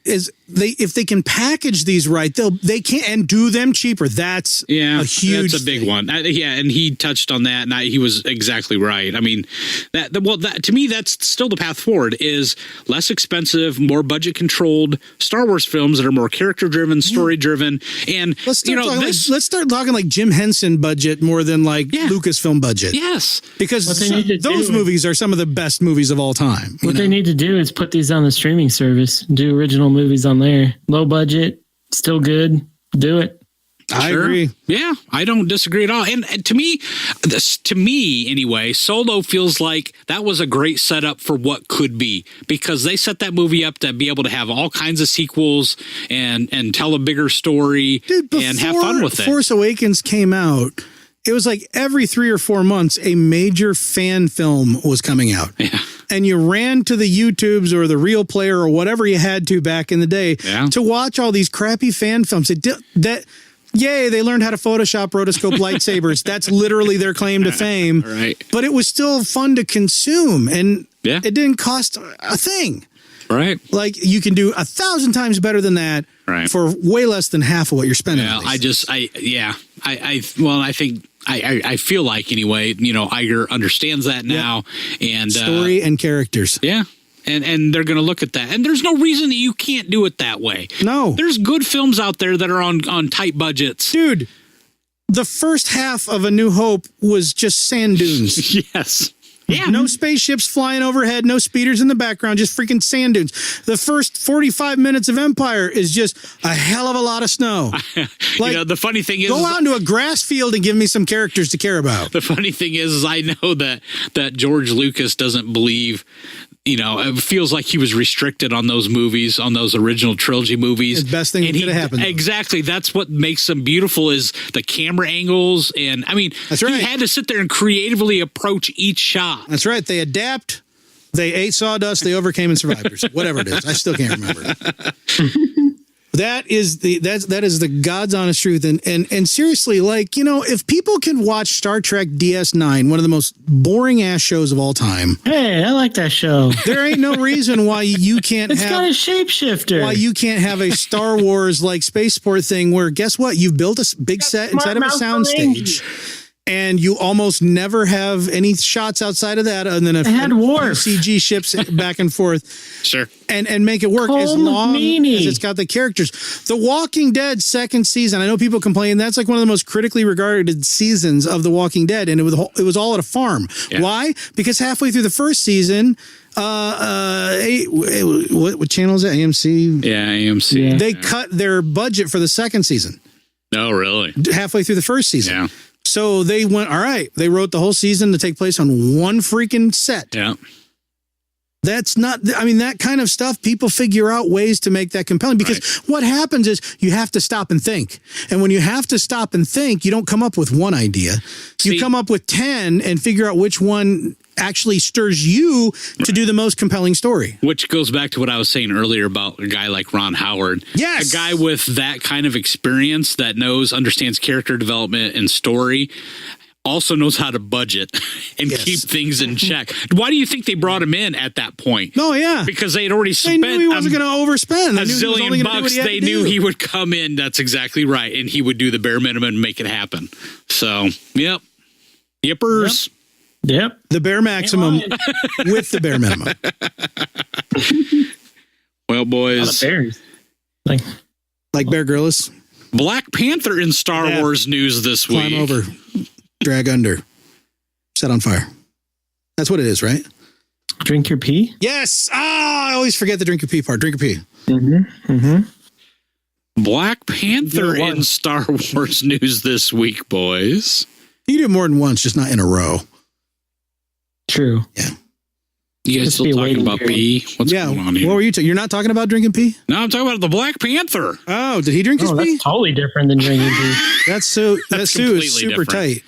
if they can package these right, they can and do them cheaper. That's a huge. That's a big one. And he touched on that, and he was exactly right. I mean, that to me, that's still the path forward: is less expensive, more budget controlled Star Wars films that are more character driven, story driven, and let's start talking like Jim Henson budget more than like Lucasfilm budget. Yes, because those movies are some of the best movies of all time. What they need to do is put these on the streaming service, do original movies on there, low budget, still good. Do it. I agree. Yeah, I don't disagree at all. And to me anyway, Solo feels like that was a great setup for what could be, because they set that movie up to be able to have all kinds of sequels and tell a bigger story and have fun with it. Force Awakens came out, it was like every 3 or 4 months, a major fan film was coming out. Yeah. And you ran to the YouTubes or the Real Player or whatever you had to back in the day to watch all these crappy fan films. Yay, they learned how to Photoshop rotoscope lightsabers. That's literally their claim to fame. Right. But it was still fun to consume, and it didn't cost a thing. Right. Like, you can do 1,000 times better than that for way less than half of what you're spending. Yeah, I feel like, anyway, Iger understands that now. And story and characters. Yeah. And they're going to look at that. And there's no reason that you can't do it that way. No. There's good films out there that are on tight budgets. Dude, the first half of A New Hope was just sand dunes. Yes. Yeah. No spaceships flying overhead, no speeders in the background, just freaking sand dunes. The first 45 minutes of Empire is just a hell of a lot of snow. Like, the funny thing is... Go out into a grass field and give me some characters to care about. The funny thing is I know that George Lucas doesn't believe... it feels like he was restricted on those movies, on those original trilogy movies. The best thing that could have happened. Exactly. That's what makes them beautiful is the camera angles. And I mean, that's right. He had to sit there and creatively approach each shot. That's right. They adapt. They ate sawdust. They overcame and survived. Whatever it is. I still can't remember. That is the God's honest truth. And seriously, if people can watch Star Trek DS9, one of the most boring ass shows of all time. Hey, I like that show. There ain't no reason why you can't It's got a shapeshifter. Why you can't have a Star Wars like spaceport thing where guess what? You've built a big set inside of a soundstage. And you almost never have any shots outside of that, and then a few CG ships back and forth. Sure, and make it work as long as it's got the characters. The Walking Dead second season. I know people complain that's like one of the most critically regarded seasons of The Walking Dead, and it was all at a farm. Yeah. Why? Because halfway through the first season. What channel is it? AMC. Yeah, AMC. Yeah. They cut their budget for the second season. Oh, really? Halfway through the first season. Yeah. So they went, all right, they wrote the whole season to take place on one freaking set. Yeah. That's not, that kind of stuff, people figure out ways to make that compelling because what happens is you have to stop and think. And when you have to stop and think, you don't come up with one idea. You come up with 10 and figure out which one actually stirs you to do the most compelling story. Which goes back to what I was saying earlier about a guy like Ron Howard. Yes. A guy with that kind of experience that understands character development and story, also knows how to budget and keep things in check. Why do you think they brought him in at that point? Oh, yeah. Because they had already spent... They knew he wasn't going to overspend. A zillion bucks. They knew he would come in. That's exactly right. And he would do the bare minimum and make it happen. So, yep. Yippers. Yep. The bare maximum with the bare minimum. Well, boys. Bears. Like Bear Grylls. Black Panther in Star Wars news this week. Climb over. Drag under. Set on fire. That's what it is, right? Drink your pee? Yes. I always forget the drink your pee part. Drink your pee. Mm-hmm. Mm-hmm. Black Panther in Star Wars news this week, boys. You do it more than once, just not in a row. True. Yeah. You guys still talking about pee? What's going on here? What were you you're not talking about drinking pee? No, I'm talking about the Black Panther. Oh, did he drink his pee? That's totally different than drinking pee. That suit is super tight.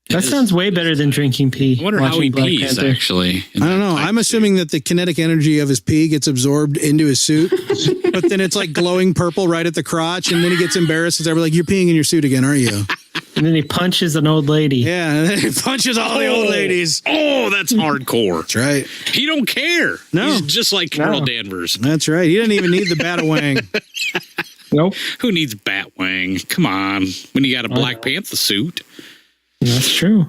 That sounds way better than drinking pee. I wonder how he pees, actually. I don't know. I'm assuming that the kinetic energy of his pee gets absorbed into his suit, but then it's like glowing purple right at the crotch, and then he gets embarrassed because they're like, you're peeing in your suit again, aren't you? And then he punches an old lady. Yeah, and then he punches all the old ladies. Oh, that's hardcore. That's right. He don't care. No. He's just like Carol Danvers. That's right. He didn't even need the Batawang. Nope. Who needs Batwang? Come on. When you got a Black Panther suit. That's true.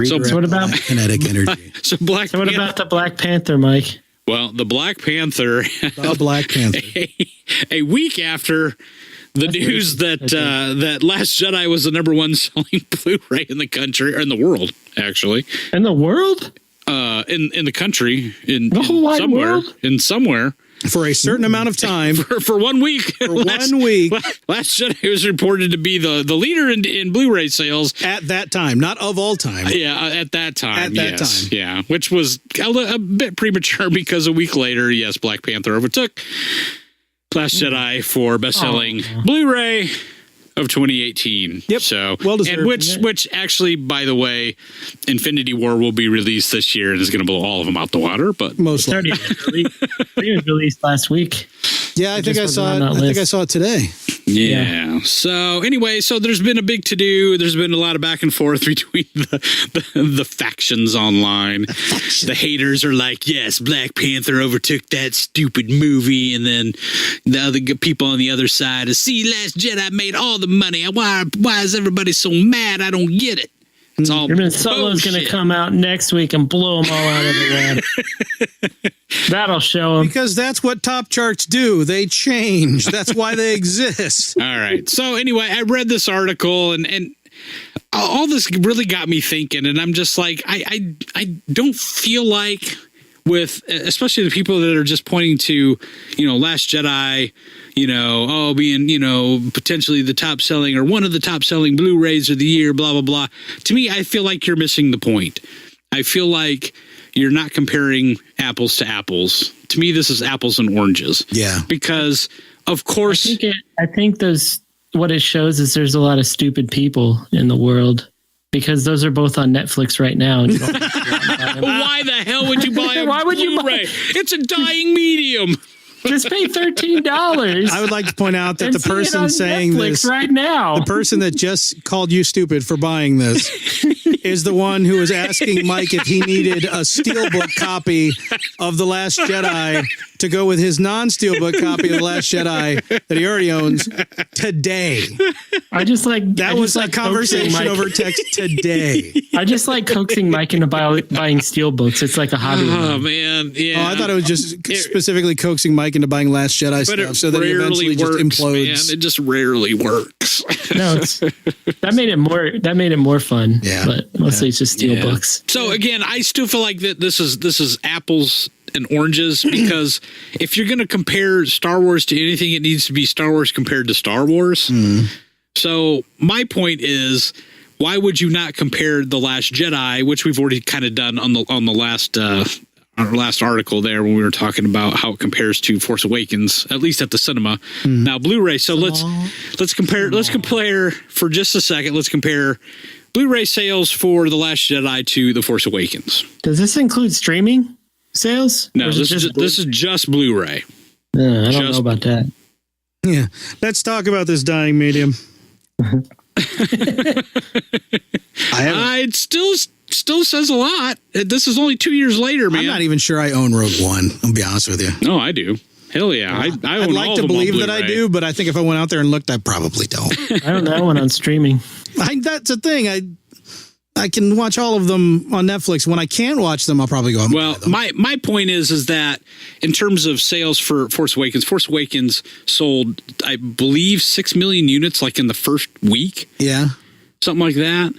So what about kinetic energy? So what about the Black Panther, Mike? Well, the Black Panther. The Black Panther. A week after the news that that Last Jedi was the #1 selling Blu-ray in the country, or in the world, actually. In the world? In the country, in the whole wide somewhere, world? in somewhere. For a certain amount of time. For 1 week. For 1 week. Last Jedi was reported to be the leader in Blu-ray sales. At that time, not of all time. Yeah, at that time. At that time. Yeah, which was a bit premature because a week later, yes, Black Panther overtook Last Jedi for best-selling Blu-ray of 2018. Yep. So, well deserved. And which actually, by the way, Infinity War will be released this year and is going to blow all of them out the water. But most likely. It was released last week. Yeah, I think I saw it. I think I saw it today. Yeah. So anyway, there's been a big to-do. There's been a lot of back and forth between the factions online. The haters are like, yes, Black Panther overtook that stupid movie. And then the other people on the other side is, see, Last Jedi made all the money. Why is everybody so mad? I don't get it. It's all Solo's going to come out next week and blow them all out of the water. That'll show them. Because that's what top charts do. They change. That's why they exist. All right. So anyway, I read this article and all this really got me thinking. And I'm just like, I don't feel like with, especially the people that are just pointing to, Last Jedi, being, potentially the top selling or one of the top selling Blu-rays of the year, blah, blah, blah. To me, I feel like you're missing the point. I feel like you're not comparing apples to apples. To me, this is apples and oranges. Yeah. Because, of course... I think what it shows is there's a lot of stupid people in the world. Because those are both on Netflix right now. And you don't why the hell would you buy a Blu-ray? It's a dying medium. Just pay $13. I would like to point out that the person saying Netflix this right now, the person that just called you stupid for buying this is the one who was asking Mike if he needed a steelbook copy of The Last Jedi to go with his non-steelbook copy of The Last Jedi that he already owns today. That was a conversation over text today. I just like coaxing Mike into buying steelbooks. It's like a hobby. Oh, man. Yeah. I thought it was just specifically coaxing Mike into buying Last Jedi stuff so that he eventually just implodes. Man. It just rarely works. No, that made it more fun. Yeah. But mostly it's just steelbooks. Yeah. So again, I still feel like that this is apples and oranges, because if you're going to compare Star Wars to anything, it needs to be Star Wars compared to Star Wars. So my point is, why would you not compare The Last Jedi, which we've already kind of done on the last our last article there when we were talking about how it compares to Force Awakens, at least at the cinema. Now Blu-ray. So let's compare for just a second. Let's compare Blu-ray sales for The Last Jedi to The Force Awakens. Does this include streaming sales? No, this is just Blu-ray. I don't know about that. Yeah. Let's talk about this dying medium. It still says a lot. This is only 2 years later, man. I'm not even sure I own Rogue One. I'll be honest with you. No, I do. Hell yeah. I own I'd like all to of them believe on that I Blu-ray. do, but I think if I went out there and looked, I probably don't. I don't know when on streaming. That's the thing. I can watch all of them on Netflix. When I can't watch them, I'll probably go out and buy them. My point is that in terms of sales for Force Awakens sold, I believe, 6 million units like in the first week. Yeah. Something like that.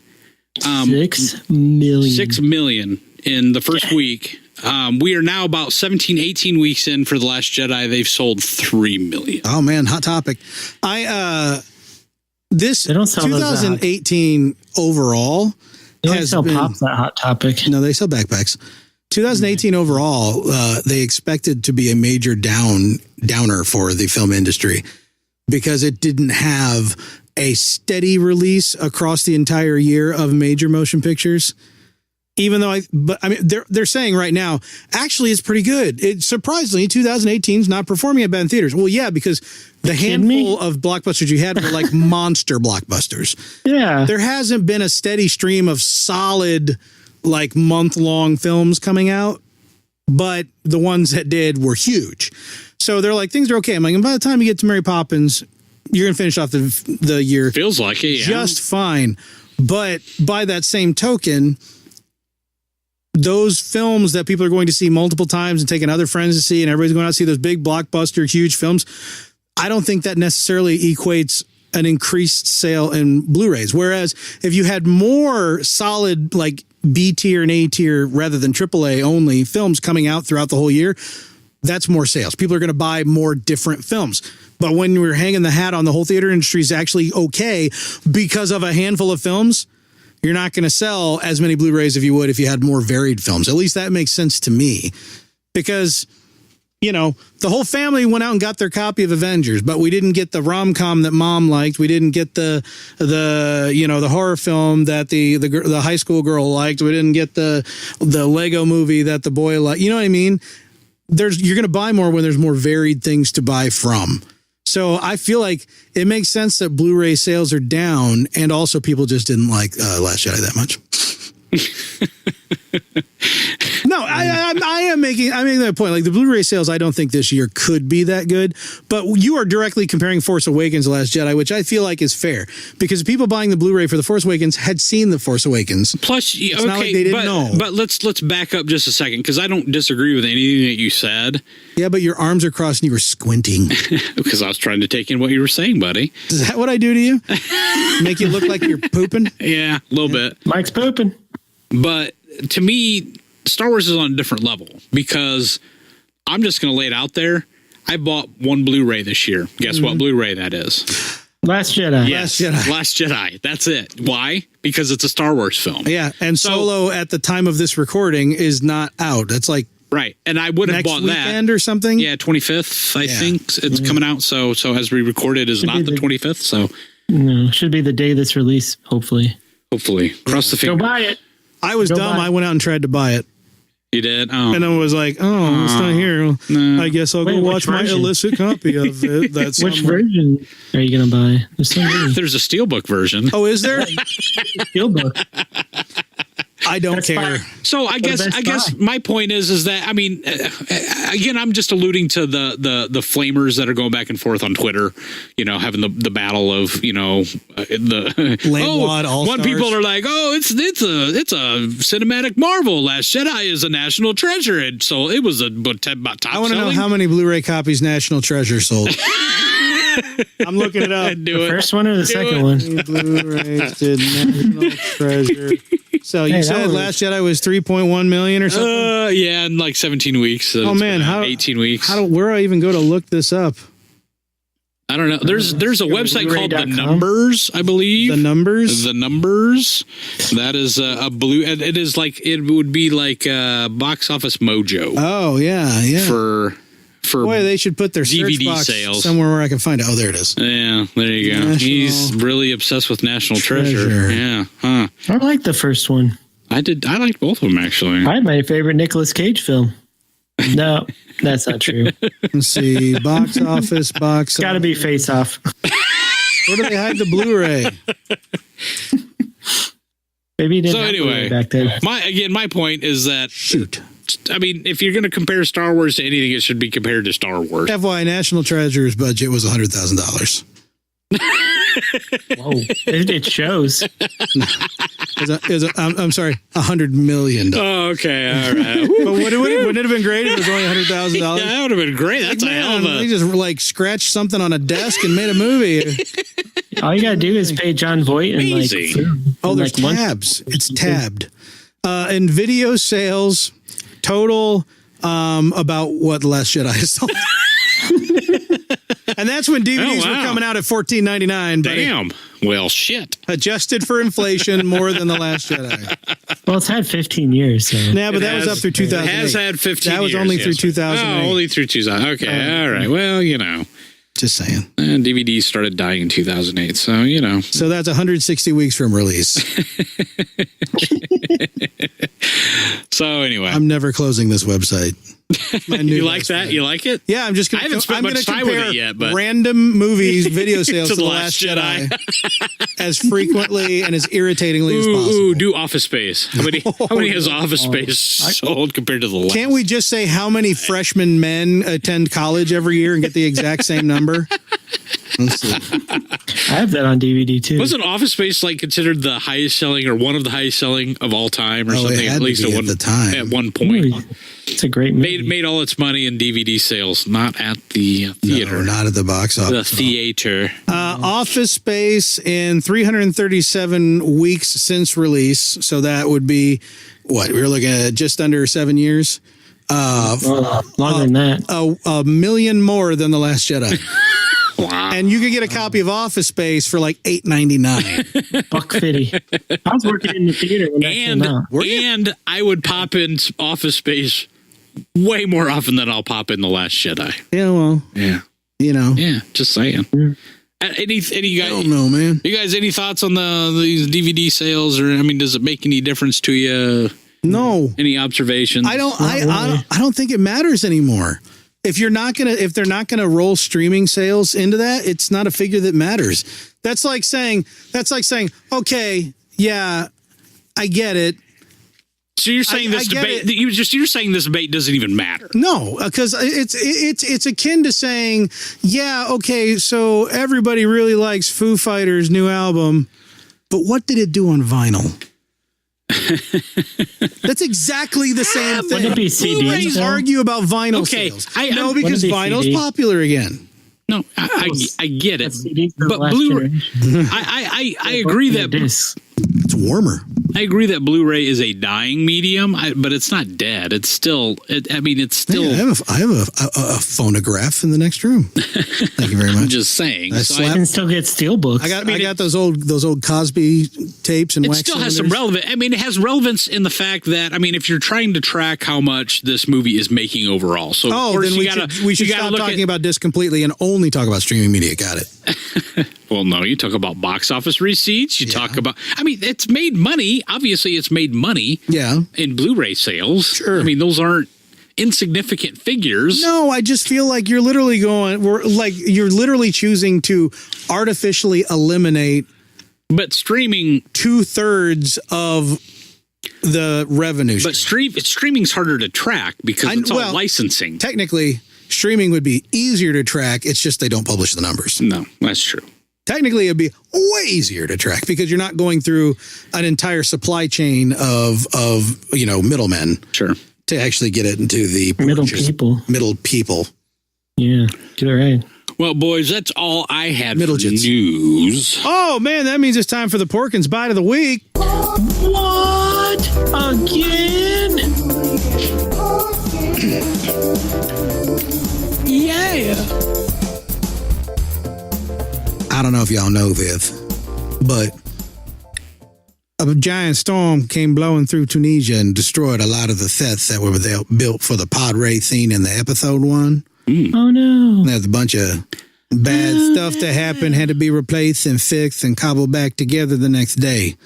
6 million. 6 million in the first week. We are now about 17, 18 weeks in for The Last Jedi. They've sold 3 million. Oh man, hot topic. This They don't sell those 2018 overall They don't has sell been, Pops that Hot Topic. No, they sell backpacks. 2018 overall, they expected to be a major downer for the film industry because it didn't have a steady release across the entire year of major motion pictures. Even though they're saying right now, actually, it's pretty good. It surprisingly, 2018 is not performing at bad in theaters. Well, yeah, because the handful of blockbusters you had were like monster blockbusters. Yeah, there hasn't been a steady stream of solid, like month-long films coming out, but the ones that did were huge. So they're like, things are okay. I'm like, and by the time you get to Mary Poppins, you're gonna finish off the year. Feels like it, yeah. Just fine. But by that same token, those films that people are going to see multiple times and taking other friends to see, and everybody's going out to see those big blockbuster, huge films, I don't think that necessarily equates an increased sale in Blu-rays. Whereas if you had more solid, like B tier and A tier rather than AAA only films coming out throughout the whole year, that's more sales. People are going to buy more different films. But when we're hanging the hat on the whole theater industry is actually okay because of a handful of films, you're not going to sell as many Blu-rays if you would if you had more varied films. At least that makes sense to me. Because, the whole family went out and got their copy of Avengers, but we didn't get the rom-com that mom liked. We didn't get the horror film that the high school girl liked. We didn't get the Lego movie that the boy liked. You know what I mean? You're going to buy more when there's more varied things to buy from. So I feel like it makes sense that Blu-ray sales are down, and also people just didn't like Last Jedi that much. No, I am making that point. Like the Blu-ray sales, I don't think this year could be that good. But you are directly comparing Force Awakens to Last Jedi, which I feel like is fair because people buying the Blu-ray for the Force Awakens had seen the Force Awakens. Plus, it's not like they didn't know. But let's back up just a second because I don't disagree with anything that you said. Yeah, but your arms are crossed and you were squinting because I was trying to take in what you were saying, buddy. Is that what I do to you? Make you look like you're pooping? Yeah, a little bit. Mike's pooping. But to me, Star Wars is on a different level because I'm just going to lay it out there. I bought one Blu-ray this year. Guess what Blu-ray that is? Last Jedi. Yes, Last Jedi. That's it. Why? Because it's a Star Wars film. Yeah, and Solo at the time of this recording is not out. That's like right, and I would have bought that next weekend or something. Yeah, 25th. I think it's coming out. So as we record it, is not the 25th. So no, should be the day that's released. Hopefully, cross the finger. Go buy it. I was dumb. I went out and tried to buy it. You did? Oh. And I was like, it's not here. No. I guess I'll go watch my illicit copy of it. That's which version are you going to buy? There's a Steelbook version. Oh, is there? Steelbook. I don't care. So I guess my point is that, I mean, again, I'm just alluding to the flamers that are going back and forth on Twitter, having the battle of, one people are like, it's a cinematic marvel. Last Jedi is a national treasure. And so it was about top I want to know how many Blu-ray copies National Treasure sold. I'm looking it up. The first one or the second one? Blu-rays did National Treasure. So you said Last Jedi was 3.1 million or something? Yeah, in like 17 weeks. So man, 18 weeks. Where do I even go to look this up? I don't know. There's a website called The Numbers, I believe. The Numbers? The Numbers. That is a blue. It is like, it would be like Box Office Mojo. Oh, yeah. For boy, they should put their DVD search box sales somewhere where I can find it. Oh, there it is. Yeah, there you go. He's really obsessed with National Treasure. Yeah. Huh. I like the first one. I liked both of them, actually. I had my favorite Nicolas Cage film. No, that's not true. Let's see. Box office. It's got to be Face Off. Where do they hide the Blu-ray? Maybe he didn't have Blu-ray back then. My point is that... Shoot. I mean, if you're going to compare Star Wars to anything, it should be compared to Star Wars. FYI, National Treasure's budget was $100,000. Whoa, it shows. I'm sorry, $100 million. Oh, okay, all right. But wouldn't it have been great if it was only $100,000? Yeah, that would have been great. That's a hell of a... They just scratched something on a desk and made a movie. All you gotta do is pay John Voight and there's tabs. It's tabbed. And video sales total about what The Last Jedi is sold. And that's when DVDs were coming out at $14.99. Damn. Well, shit. Adjusted for inflation, more than The Last Jedi. Well, it's had 15 years. So. Yeah, but that was up through 2008. It has had 15 years. That was only through 2008. Oh, only through 2000. Okay, all right. Well, Just saying. And DVDs started dying in 2008, so, So that's 160 weeks from release. So anyway. I'm never closing this website. You like that? You like it? Yeah, I'm just going to. I haven't spent much time with it yet, but random movies video sales to The Last Jedi as frequently and as irritatingly as possible. Ooh, do Office Space. How many has Office Space sold compared to the last? Can't we just say how many freshman men attend college every year and get the exact same number? Let's see. I have that on DVD too. Wasn't Office Space considered the highest selling or one of the highest selling of all time or something? At least at the time. At one point. It's a great movie. Made all its money in DVD sales, not at the theater. No, not at the box office. The theater. Office Space in 337 weeks since release. So that would be, what? We were looking at just under 7 years. Longer than that. A million more than The Last Jedi. Wow. And you could get a copy of Office Space for like $8.99. $1.50. I was working in the theater when that came out. And I would pop in Office Space way more often than I'll pop in The Last Jedi. Yeah, well. Yeah. Yeah, just saying. Any guys? I don't know, man. You guys, any thoughts on these DVD sales? Or does it make any difference to you? No. Any observations? I don't think it matters anymore. If they're not gonna roll streaming sales into that, it's not a figure that matters. That's like saying, okay, yeah, I get it. So you're saying this debate? You're saying this debate doesn't even matter? No, because it's akin to saying, yeah, okay, so everybody really likes Foo Fighters' new album, but what did it do on vinyl? That's exactly the same thing. Wouldn't it be CDs? Blu-rays argue about vinyl sales. Because vinyl's popular again. No, I get it, but I agree that it's warmer. I agree that Blu-ray is a dying medium, but it's not dead. It's still. It's still. Yeah, I have a phonograph in the next room. Thank you very much. I'm just saying. I can still get steelbooks. I got those old Cosby tapes and it wax still cylinders. has some relevance. It has relevance in the fact that if you're trying to track how much this movie is making overall, so of course then we should stop talking about disc completely and only talk about streaming media. Got it. Well, no, you talk about box office receipts. You talk about, it's made money. Obviously, it's made money. Yeah. In Blu-ray sales. Sure. Those aren't insignificant figures. No, I just feel like you're literally choosing to artificially eliminate. But streaming 2/3 of the revenue. But streaming's harder to track because it's all licensing. Technically, streaming would be easier to track. It's just they don't publish the numbers. No, that's true. Technically, it'd be way easier to track because you're not going through an entire supply chain of middlemen. Sure. To actually get it into the middle people. Yeah, get it right. Well, boys, that's all I had for news. Oh, man, that means it's time for the Porkins Bite of the Week. What? Again? Yeah. I don't know if y'all know this, but a giant storm came blowing through Tunisia and destroyed a lot of the sets that were built for the pod race scene in the episode 1. Oh, no. There's a bunch of bad stuff that happened, had to be replaced and fixed and cobbled back together the next day.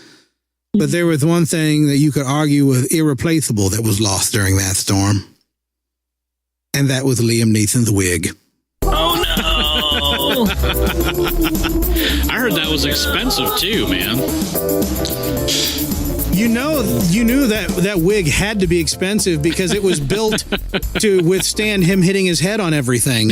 But there was one thing that you could argue was irreplaceable that was lost during that storm. And that was Liam Neeson's wig. Oh, no. I heard that was expensive too, man. You knew that wig had to be expensive because it was built to withstand him hitting his head on everything.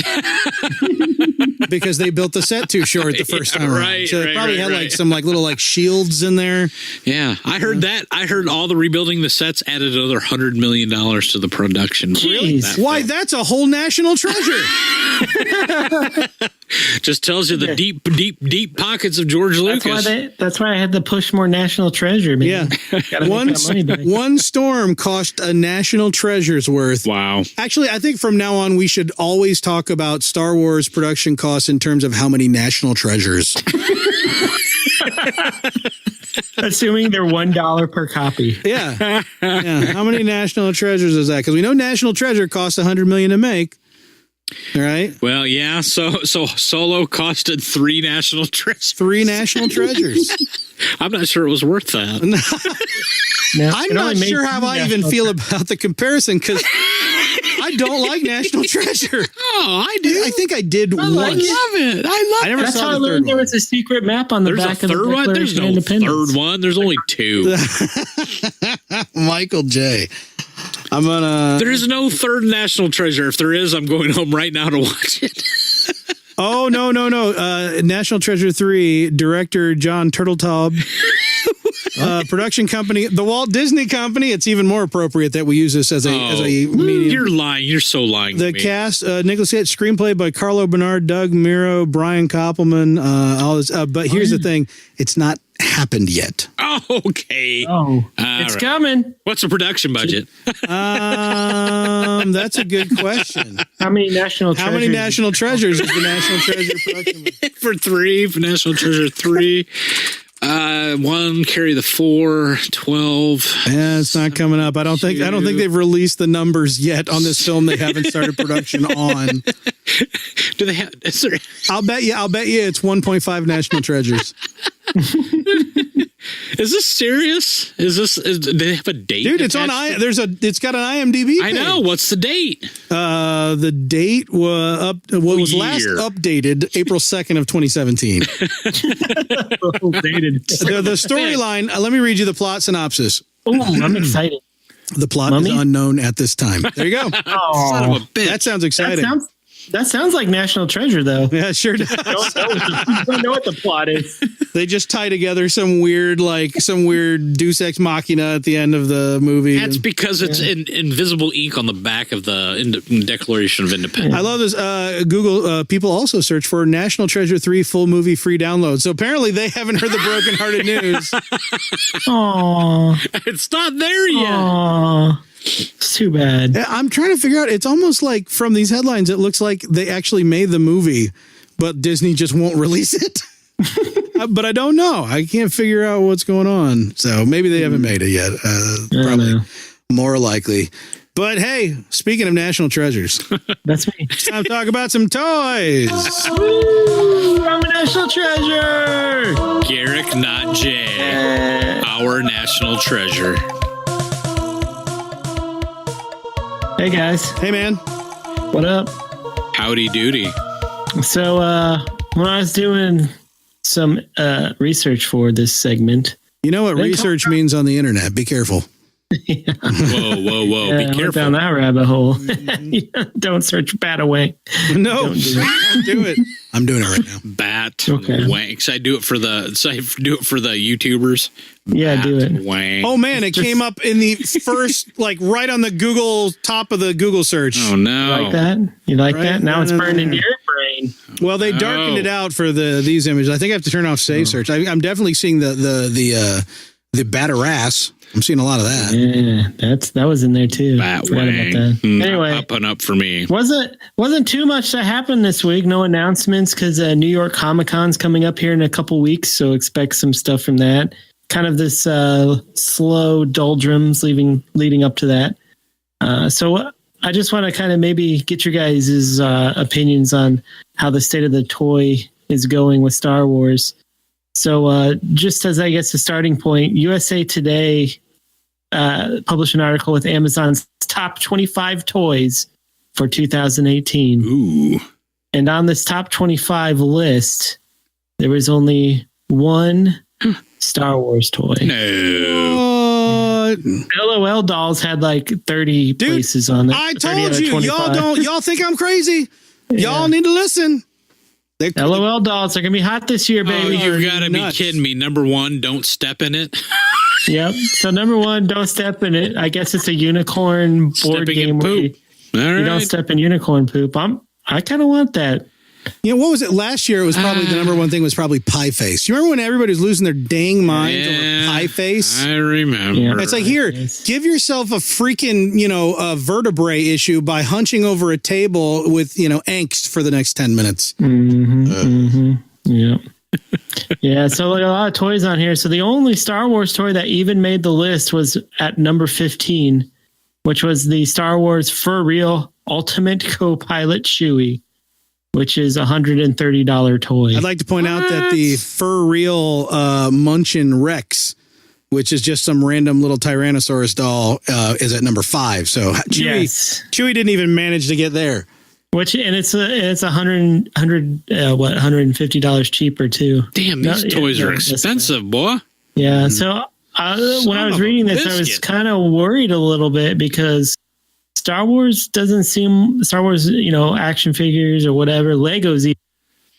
Because they built the set too short the first time around. So it probably had some little shields in there. Yeah, I heard that. I heard all the rebuilding the sets added another $100 million to the production. Jeez. Why, that's a whole national treasure. Just tells you the deep pockets of George Lucas. That's why I had to push more National Treasure, man. Yeah. One storm cost a national treasure's worth. Wow. Actually, I think from now on, we should always talk about Star Wars production costs in terms of how many national treasures. Assuming they're $1 per copy. Yeah. How many national treasures is that? Because we know National Treasure costs $100 million to make. All right. Well, yeah. So Solo costed 3 national treasures. 3 national treasures. I'm not sure it was worth that. I'm not sure how I even feel about the comparison because I don't like National Treasure. Oh, I do. I think I did once. I love it. I never saw the third one. There was a secret map on the back of the Declaration of Independence. There's no third one. There's only 2. Michael J. There is no third National Treasure. If there is, I'm going home right now to watch it. Oh, no. National Treasure 3, director John Turteltaub. Production company, the Walt Disney Company. It's even more appropriate that we use this as a medium. You're lying. You're so lying. The cast, Nicholas Cage, screenplay by Carlo Bernard, Doug Miro, Brian Koppelman, all this. But here's the thing. It's not happened yet. Oh, okay. It's coming. What's the production budget? That's a good question. How many national treasures is the National Treasure production budget? For National Treasure 3. 1 carry the 4, 12. Yeah, it's not coming up. I don't think they've released the numbers yet on this film. They haven't started production on. Do they have? I'll bet you it's 1.5 national treasures. Is this serious? Do they have a date? Dude, it's on it's got an IMDb page. I know. What's the date? The date was last updated April 2nd of 2017. The storyline, let me read you the plot synopsis. Oh, I'm excited. The plot Mummy? is unknown at this time. There you go. Son of a bitch. That sounds exciting. That sounds like National Treasure, though. Yeah, it sure does. Don't know what the plot is. They just tie together some weird Deus Ex Machina at the end of the movie. That's because it's invisible ink on the back of the Declaration of Independence. I love this. Google people also search for National Treasure 3 full movie free download. So apparently they haven't heard the brokenhearted news. Aww. It's not there yet. Aww. It's too bad. I'm trying to figure out. It's almost like from these headlines, it looks like they actually made the movie, but Disney just won't release it. But I don't know. I can't figure out what's going on. So maybe they haven't made it yet. Probably more likely. But hey, speaking of national treasures, that's me. It's time to talk about some toys. Ooh, I'm a national treasure. Garrick, not Jay. Our national treasure. Hey guys. Hey man. What up? Howdy doody. So when I was doing some research for this segment, you know what research means on the internet. Be careful. Yeah. Whoa. Yeah, Be careful. down that rabbit hole. Don't search bat away. No, don't do it. I'm doing it right now. Bat Okay. wanks. I do it for the YouTubers. Yeah, Bat do it. Wank. Oh man, it came up in the first, like right on the Google top of the Google search. Oh no. You like that? You like Right? that? Now No, it's no, burned no. into your brain. Well, they darkened it out for these images. I think I have to turn off save search. I'm definitely seeing the batterass. I'm seeing a lot of that. Yeah, that was in there too. Bat Forgot about wank. that. Anyway, Not popping up for me. wasn't too much that happened this week. No announcements because New York Comic Con's coming up here in a couple weeks, so expect some stuff from that. Kind of this slow doldrums leading up to that. So I just want to kind of maybe get your guys' opinions on how the state of the toy is going with Star Wars. So just as I guess the starting point, USA Today published an article with Amazon's top 25 toys for 2018. Ooh. And on this top 25 list, there was only one Star Wars toy. No. LOL dolls had like 30 places on there. I told you, y'all think I'm crazy. Y'all need to listen. LOL dolls are gonna be hot this year, Oh, baby. you've got to be nuts. kidding me. Number one, don't step in it. Yep. So number one, don't step in it. I guess it's a unicorn board Stepping game in where poop. All you don't right. step in unicorn poop. I kind of want that. You know, what was it last year? It was probably the number one thing was probably Pie Face. You remember when everybody was losing their dang minds over Pie Face? I remember. Yeah. It's like, here, give yourself a freaking, a vertebrae issue by hunching over a table with, angst for the next 10 minutes. Yeah. Yeah. So like a lot of toys on here. So the only Star Wars toy that even made the list was at number 15, which was the Star Wars For Real Ultimate Co-Pilot Chewie, which is $130 toy. I'd like to point out that the For Real Munchin Rex, which is just some random little Tyrannosaurus doll, is at number 5. So Chewie didn't even manage to get there. It's $150 cheaper too. Damn, these toys are expensive, boy. Yeah. So when I was reading this, I was kind of worried a little bit because Star Wars, action figures or whatever, Legos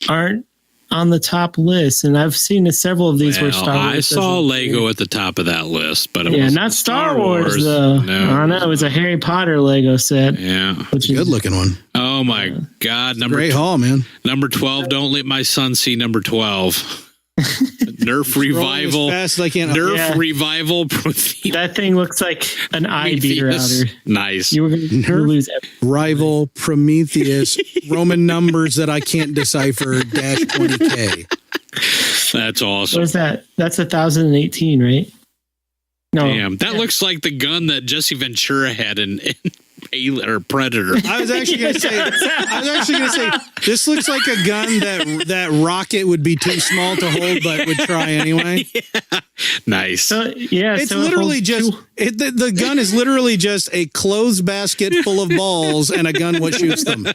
aren't on the top list. And I've seen several of these where Star Wars. I saw Lego at the top of that list, but it was not Star Wars though. No, I don't know. It was a Harry Potter Lego set. Yeah. Which is a good looking one. Oh my God. Great haul, man. Number 12. Don't let my son see number 12. Nerf revival. As fast as I can. Nerf revival. That thing looks like an eye beater outer. Nice. You were going to lose Rival Prometheus Roman numbers that I can't decipher -20K. That's awesome. What is that? That's 1018, right? No. Damn, that looks like the gun that Jesse Ventura had in Predator. I was actually going to say, this looks like a gun that Rocket would be too small to hold, but would try anyway. Yeah. Nice. It's literally just the gun is literally just a clothes basket full of balls and a gun what shoots them.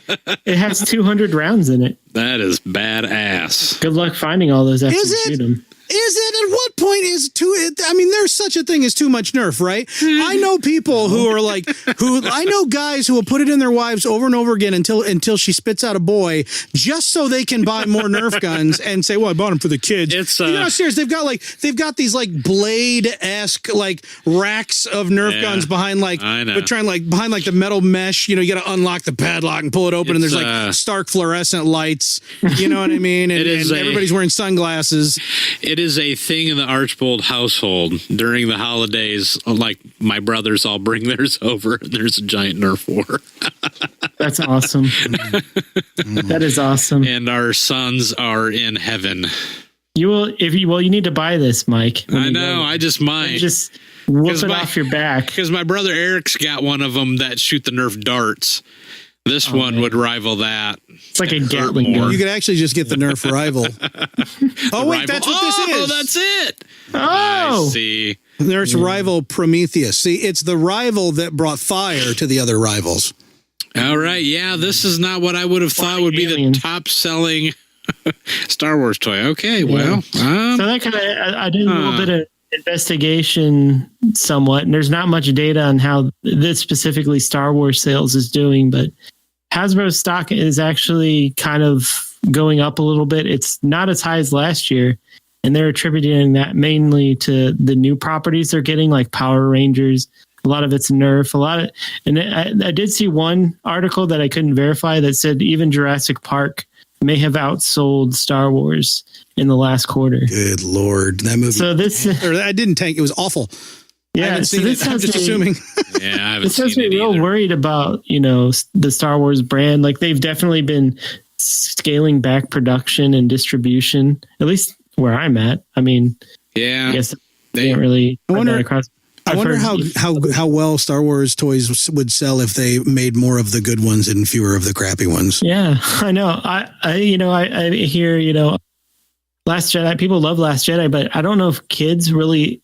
It has 200 rounds in it. That is badass. Good luck finding all those after you shoot them. Is it? At what point is there's such a thing as too much Nerf, right? I know people who are like, I know guys who will put it in their wives over and over again until she spits out a boy, just so they can buy more Nerf guns and say, well, I bought them for the kids. It's serious. They've got these like Blade-esque like racks of Nerf guns behind behind the metal mesh. You got to unlock the padlock and pull it open, and there's like stark fluorescent lights. You know what I mean? And everybody's wearing sunglasses. It is a thing in the Archbold household during the holidays. Like my brothers all bring theirs over. There's a giant Nerf war. That's awesome. That is awesome. And our sons are in heaven. You need to buy this, Mike. I know. I just might. Just whoop it off your back. Because my brother Eric's got one of them that shoot the Nerf darts. This one would rival that. It's like a Gatling gun. You could actually just get the Nerf rival. Oh, wait, that's what this is. Oh, that's it. Oh. I see. There's rival Prometheus. See, it's the rival that brought fire to the other rivals. All right. Yeah, this is not what I would have thought would be the top-selling Star Wars toy. Okay, well. So that kind of, I did a little bit of investigation somewhat, and there's not much data on how this specifically Star Wars sales is doing, but Hasbro's stock is actually kind of going up a little bit. It's not as high as last year, and they're attributing that mainly to the new properties they're getting, like Power Rangers. A lot of it's Nerf. I did see one article that I couldn't verify that said even Jurassic Park may have outsold Star Wars in the last quarter. Good Lord. That movie. So this, I didn't tank. It was awful. Yeah. I haven't seen it. I'm just assuming. Yeah, I haven't this has seen me it real either. worried about, the Star Wars brand. Like they've definitely been scaling back production and distribution, at least where I'm at. I mean, Yeah. I guess they can't really. I wonder how well Star Wars toys would sell if they made more of the good ones and fewer of the crappy ones. Yeah, I know. I hear, Last Jedi, people love Last Jedi, but I don't know if kids really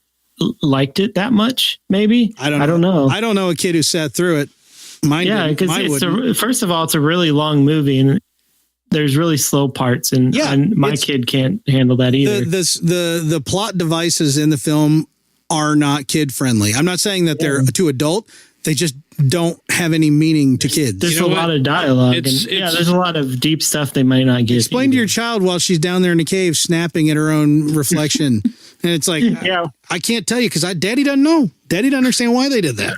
liked it that much. Maybe. I don't know. I don't know a kid who sat through it. Mine because first of all, it's a really long movie and there's really slow parts, and my kid can't handle that either. The plot devices in the film are not kid friendly. I'm not saying that they're too adult. They just don't have any meaning to kids. There's a lot of dialogue. There's a lot of deep stuff they might not get. Explain to your child while she's down there in the cave snapping at her own reflection. And it's like, I can't tell you because Daddy doesn't know. Daddy doesn't understand why they did that.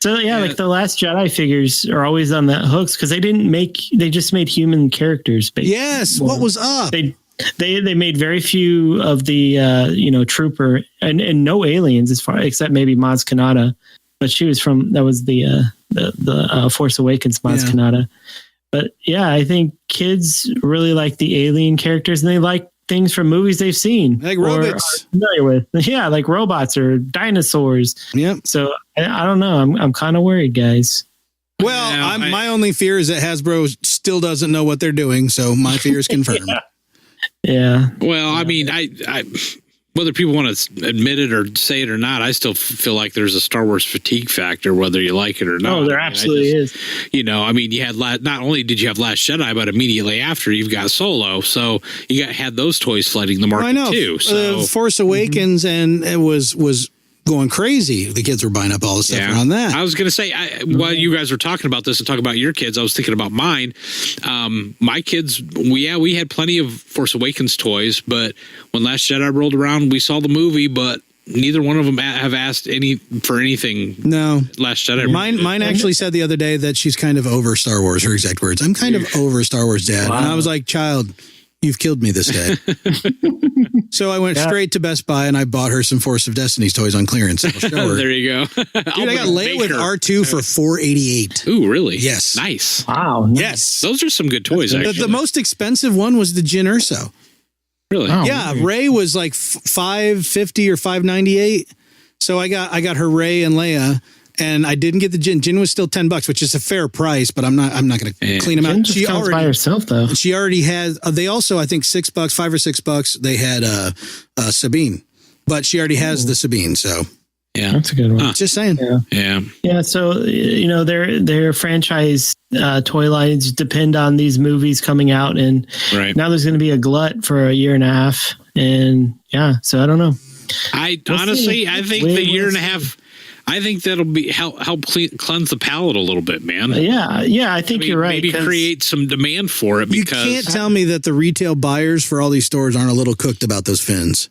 So like the Last Jedi figures are always on the hooks because they just made human characters. Yes. What was up? They made very few of the trooper and no aliens except maybe Maz Kanata, but she was that was the Force Awakens Maz Kanata. But yeah, I think kids really like the alien characters and they like things from movies they've seen, like robots, familiar with. Yeah, like robots or dinosaurs. Yep. So I don't know. I'm kind of worried, guys. Well, my only fear is that Hasbro still doesn't know what they're doing, so my fear is confirmed. Yeah. Well, I mean, I whether people want to admit it or say it or not, I still feel like there's a Star Wars fatigue factor, whether you like it or not. Oh, there absolutely is. You had not only did you have Last Jedi, but immediately after you've got Solo, so you had those toys flooding the market too. So Force Awakens and it was going crazy. The kids were buying up all the stuff around that. I was going to say, while you guys were talking about this and talking about your kids, I was thinking about mine. My kids, we had plenty of Force Awakens toys, but when Last Jedi rolled around, we saw the movie, but neither one of them have asked for anything. No. Last Jedi. Mine actually said the other day that she's kind of over Star Wars, her exact words. I'm kind of over Star Wars, Dad. Wow. And I was like, child, you've killed me this day. So I went straight to Best Buy and I bought her some Force of Destiny's toys on clearance. I'll show her. There you go. Dude, I got Leia with R2 for $488. Ooh, really? Yes. Nice. Wow. Nice. Yes. Those are some good toys, actually. The most expensive one was the Jyn Erso. Really? Oh, yeah, Rey was like $550 or $598. So I got her Rey and Leia. And I didn't get the Jyn. Jyn was still $10, which is a fair price, but I'm not going to clean them out. Jyn just comes by herself, though. She already had. They also, I think, $6, $5 or $6. They had Sabine, but she already has the Sabine. So yeah, that's a good one. Just saying. Yeah. So their franchise toy lines depend on these movies coming out, and now there's going to be a glut for a year and a half, and so I don't know. I We'll honestly, see. I think the year and a half, I think that'll be help cleanse the palate a little bit, man. Yeah, I think you're right. Maybe create some demand for it, You because can't tell me that the retail buyers for all these stores aren't a little cooked about those fins.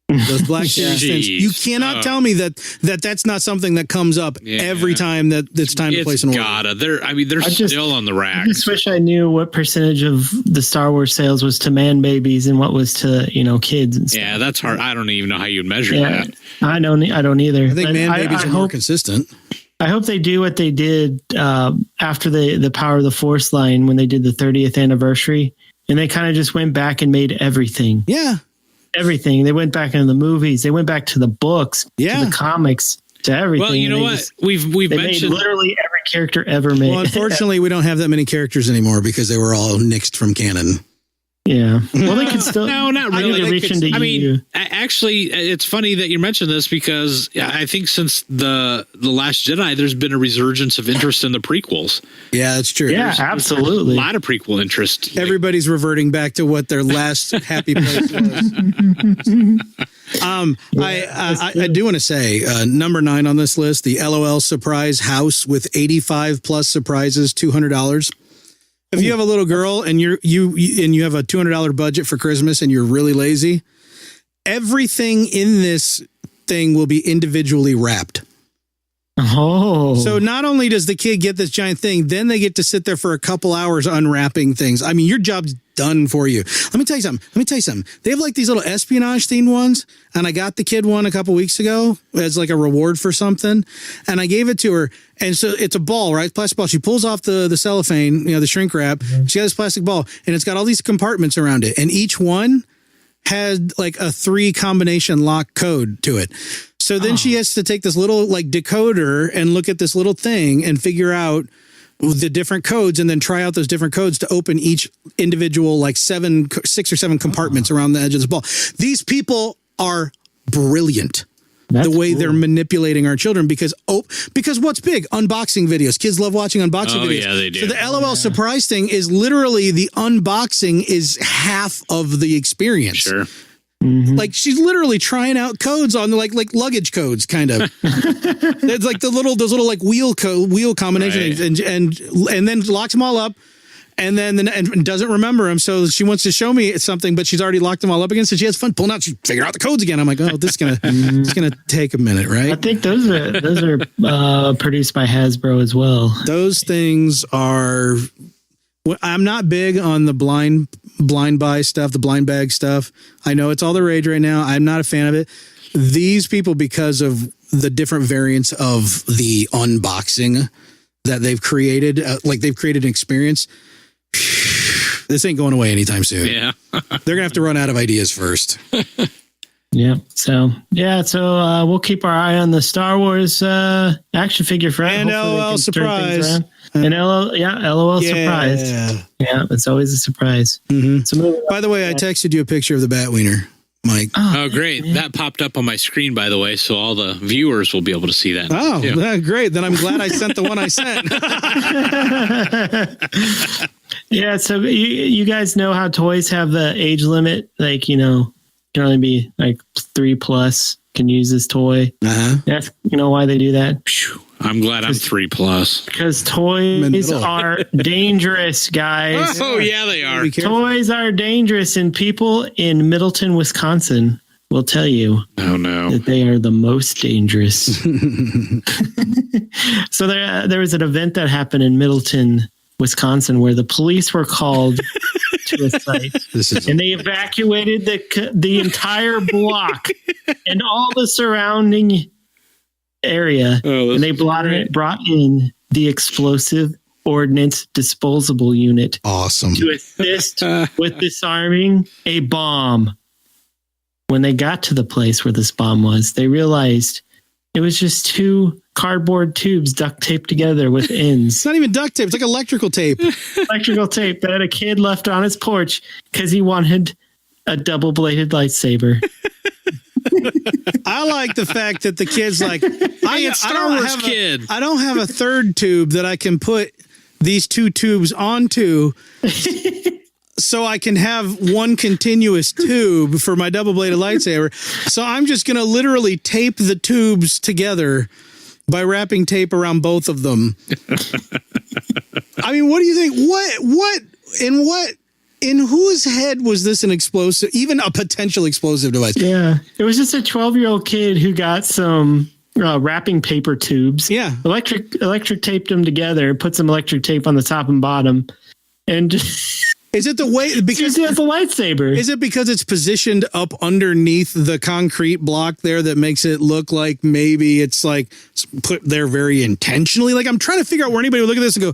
Those Black Series fins. You cannot tell me that's not something that comes up every time that it's time to place an order. They're still on the rack. I just wish I knew what percentage of the Star Wars sales was to man babies and what was to kids and stuff. Yeah, that's hard. I don't even know how you'd measure that. I don't either. I think man babies are more consistent. I hope they do what they did after the Power of the Force line when they did the 30th anniversary, and they kind of just went back and made everything. Yeah. Everything. They went back into the movies. They went back to the books, to the comics, to everything. Well, you know what? We've mentioned made literally every character ever made. Well, unfortunately, we don't have that many characters anymore because they were all nixed from canon. Yeah. Well, they could still. No, not really. Actually, it's funny that you mentioned this because I think since the Last Jedi, there's been a resurgence of interest in the prequels. Yeah, that's true. Yeah, absolutely. A lot of prequel interest. Everybody's reverting back to what their last happy place was. I do want to say number 9 on this list, the LOL surprise house with 85 plus surprises, $200. If you have a little girl and you have a $200 budget for Christmas and you're really lazy, everything in this thing will be individually wrapped. Oh. So not only does the kid get this giant thing, then they get to sit there for a couple hours unwrapping things. I mean, your job's done for you. Let me tell you something. They have like these little espionage themed ones, and I got the kid one a couple weeks ago as like a reward for something, and I gave it to her. And so it's a ball, right? Plastic ball. She pulls off the cellophane, the shrink wrap. Mm-hmm. She got this plastic ball, and it's got all these compartments around it, and each one had like a 3 combination lock code to it. So then she has to take this little like decoder and look at this little thing and figure out the different codes and then try out those different codes to open each individual like 6 or 7 compartments around the edge of this ball. These people are brilliant. That's the way cool. they're manipulating our children because what's big? Unboxing videos. Kids love watching unboxing videos. Yeah, they do. So the LOL surprise thing is literally the unboxing is half of the experience. Sure. Mm-hmm. Like she's literally trying out codes on like luggage codes, kind of. It's like those little like wheel combinations, right. and then locks them all up, and then and doesn't remember them. So she wants to show me something, but she's already locked them all up again. So she has fun pulling out. She figured out the codes again. I'm like, oh, it's gonna take a minute, right? I think those are produced by Hasbro as well. Those things are. I'm not big on the blind buy stuff, the blind bag stuff. I know it's all the rage right now. I'm not a fan of it. These people, because of the different variants of the unboxing that they've created, they've created an experience. This ain't going away anytime soon. Yeah. They're going to have to run out of ideas first. Yeah. So we'll keep our eye on the Star Wars action figure for and LOL surprise. And LOL surprise. Yeah, it's always a surprise. Mm-hmm. So by the way, I texted you a picture of the bat wiener, Mike. Oh, great. That popped up on my screen, by the way, so all the viewers will be able to see that. Oh, great. Then I'm glad I sent the one I sent. Yeah, so you guys know how toys have the age limit, like, can only be like 3+ can use this toy. Uh-huh. That's why they do that. I'm glad I'm 3+. Because toys are dangerous, guys. Oh yeah, they are. Toys are dangerous, and people in Middleton, Wisconsin will tell you that they are the most dangerous. So there was an event that happened in Middleton, Wisconsin, where the police were called to a site, and they evacuated the entire block and all the surrounding area, and they brought in the explosive ordnance disposable unit. Awesome. To assist with disarming a bomb. When they got to the place where this bomb was, they realized it was just 2 cardboard tubes duct taped together with ends. It's not even duct tape. It's like electrical tape. Electrical tape that a kid left on his porch because he wanted a double-bladed lightsaber. I like the fact that the kid's like, kid. I don't have a third tube that I can put these 2 tubes onto. so I can have one continuous tube for my double-bladed lightsaber. So I'm just going to literally tape the tubes together by wrapping tape around both of them. I mean, what do you think? In whose head was this an explosive, even a potential explosive device? Yeah. It was just a 12-year-old kid who got some wrapping paper tubes. Yeah. Electric taped them together, put some electric tape on the top and bottom, and is it the way because it's a lightsaber? Is it because it's positioned up underneath the concrete block there that makes it look like maybe it's like put there very intentionally? Like I'm trying to figure out where anybody would look at this and go,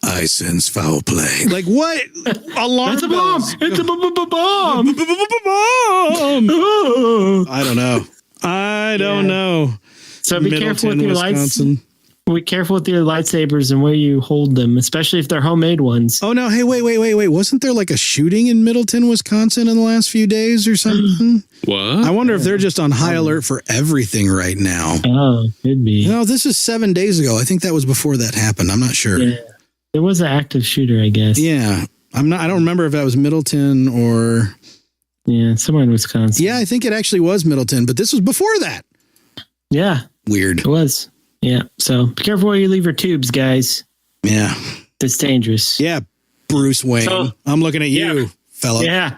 I sense foul play. Like what? Alarm It's a bomb. bells. It's a bomb. Bomb. I don't know. So be careful with your Wisconsin. Be careful with your lightsabers and where you hold them, especially if they're homemade ones. Oh no! Hey, wait! Wasn't there like a shooting in Middleton, Wisconsin, in the last few days or something? What? I wonder if they're just on high alert for everything right now. Oh, could be. No, this is 7 days ago. I think that was before that happened. I'm not sure. Yeah. There was an active shooter, I guess. Yeah, I don't remember if that was Middleton or. Yeah, somewhere in Wisconsin. Yeah, I think it actually was Middleton, but this was before that. Yeah, Weird. it was. Yeah, so be careful where you leave your tubes, guys. Yeah. It's dangerous. Yeah, Bruce Wayne. So- I'm looking at you, fella. Yeah.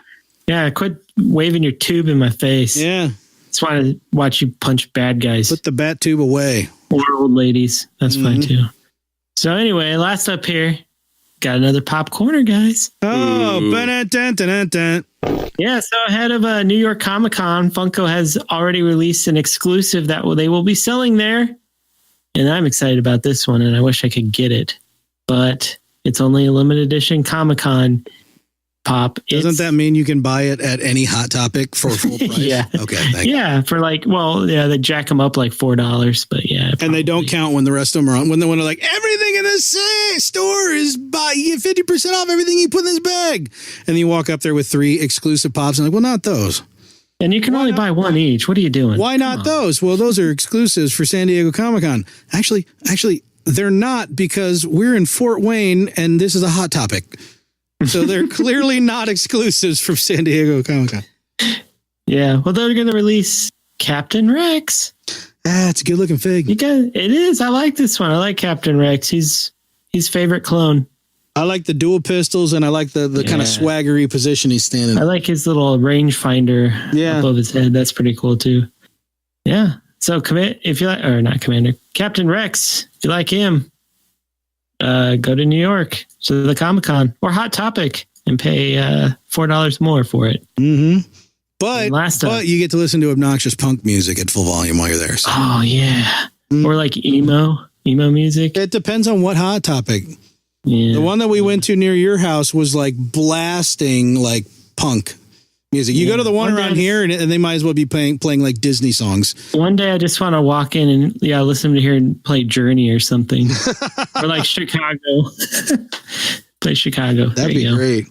Quit waving your tube in my face. Yeah. Just want to watch you punch bad guys Put the bat tube away. or old ladies. That's fine too. So anyway, last up here, got another pop corner, guys. Oh, Ooh. ba-da-dun-dun-dun-dun. Yeah, so ahead of New York Comic Con, Funko has already released an exclusive that they will be selling there. And I'm excited about this one, and I wish I could get it. But it's only a limited edition Comic Con pop. Doesn't that mean you can buy it at any Hot Topic for full price? Yeah. Okay, thank you. Yeah, for they jack them up like $4, but yeah. And they don't probably. count when the rest of them are on. When they're like, everything in this store is you get 50% off everything you put in this bag. And then you walk up there with 3 exclusive pops and like, well, not those. And you can only buy one each. What are you doing? Why not those? Well, those are exclusives for San Diego Comic-Con. Actually, they're not because we're in Fort Wayne and this is a Hot Topic. So they're clearly not exclusives from San Diego Comic-Con. Yeah, well, they're going to release Captain Rex. It's a good-looking fig. It is. I like this one. I like Captain Rex. He's favorite clone. I like the dual pistols and I like the kind of swaggery position he's standing I in. like his little rangefinder above his head. That's pretty cool too. Yeah. So if you like, or not Commander, Captain Rex, if you like him, go to New York to the Comic-Con or Hot Topic and pay $4 more for it. Mm-hmm. But Last up. but you get to listen to obnoxious punk music at full volume while you're there. So. Oh yeah. Or like emo music. It depends on what Hot Topic. Yeah. The one that we went to near your house was like blasting like punk music. You go to the one around here and they might as well be playing like Disney songs. One day I just want to walk in and listen to hear and play Journey or something. Or like Chicago. Play Chicago. That'd be great.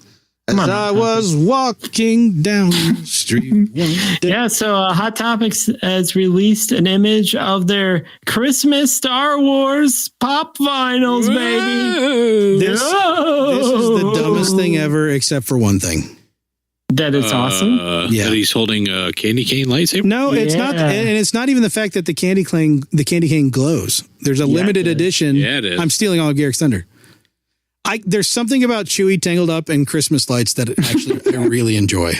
As on, I was walking down the street one day. Yeah, so Hot Topics has released an image of their Christmas Star Wars pop vinyls, baby. This is the dumbest thing ever, except for one thing. That it's awesome. Yeah. That he's holding a candy cane lightsaber? No, it's not, and it's not even the fact that the candy cane glows. There's a limited edition. Yeah, it is. I'm stealing all of Garrick's thunder. There's something about Chewie tangled up and Christmas lights that actually I really enjoy.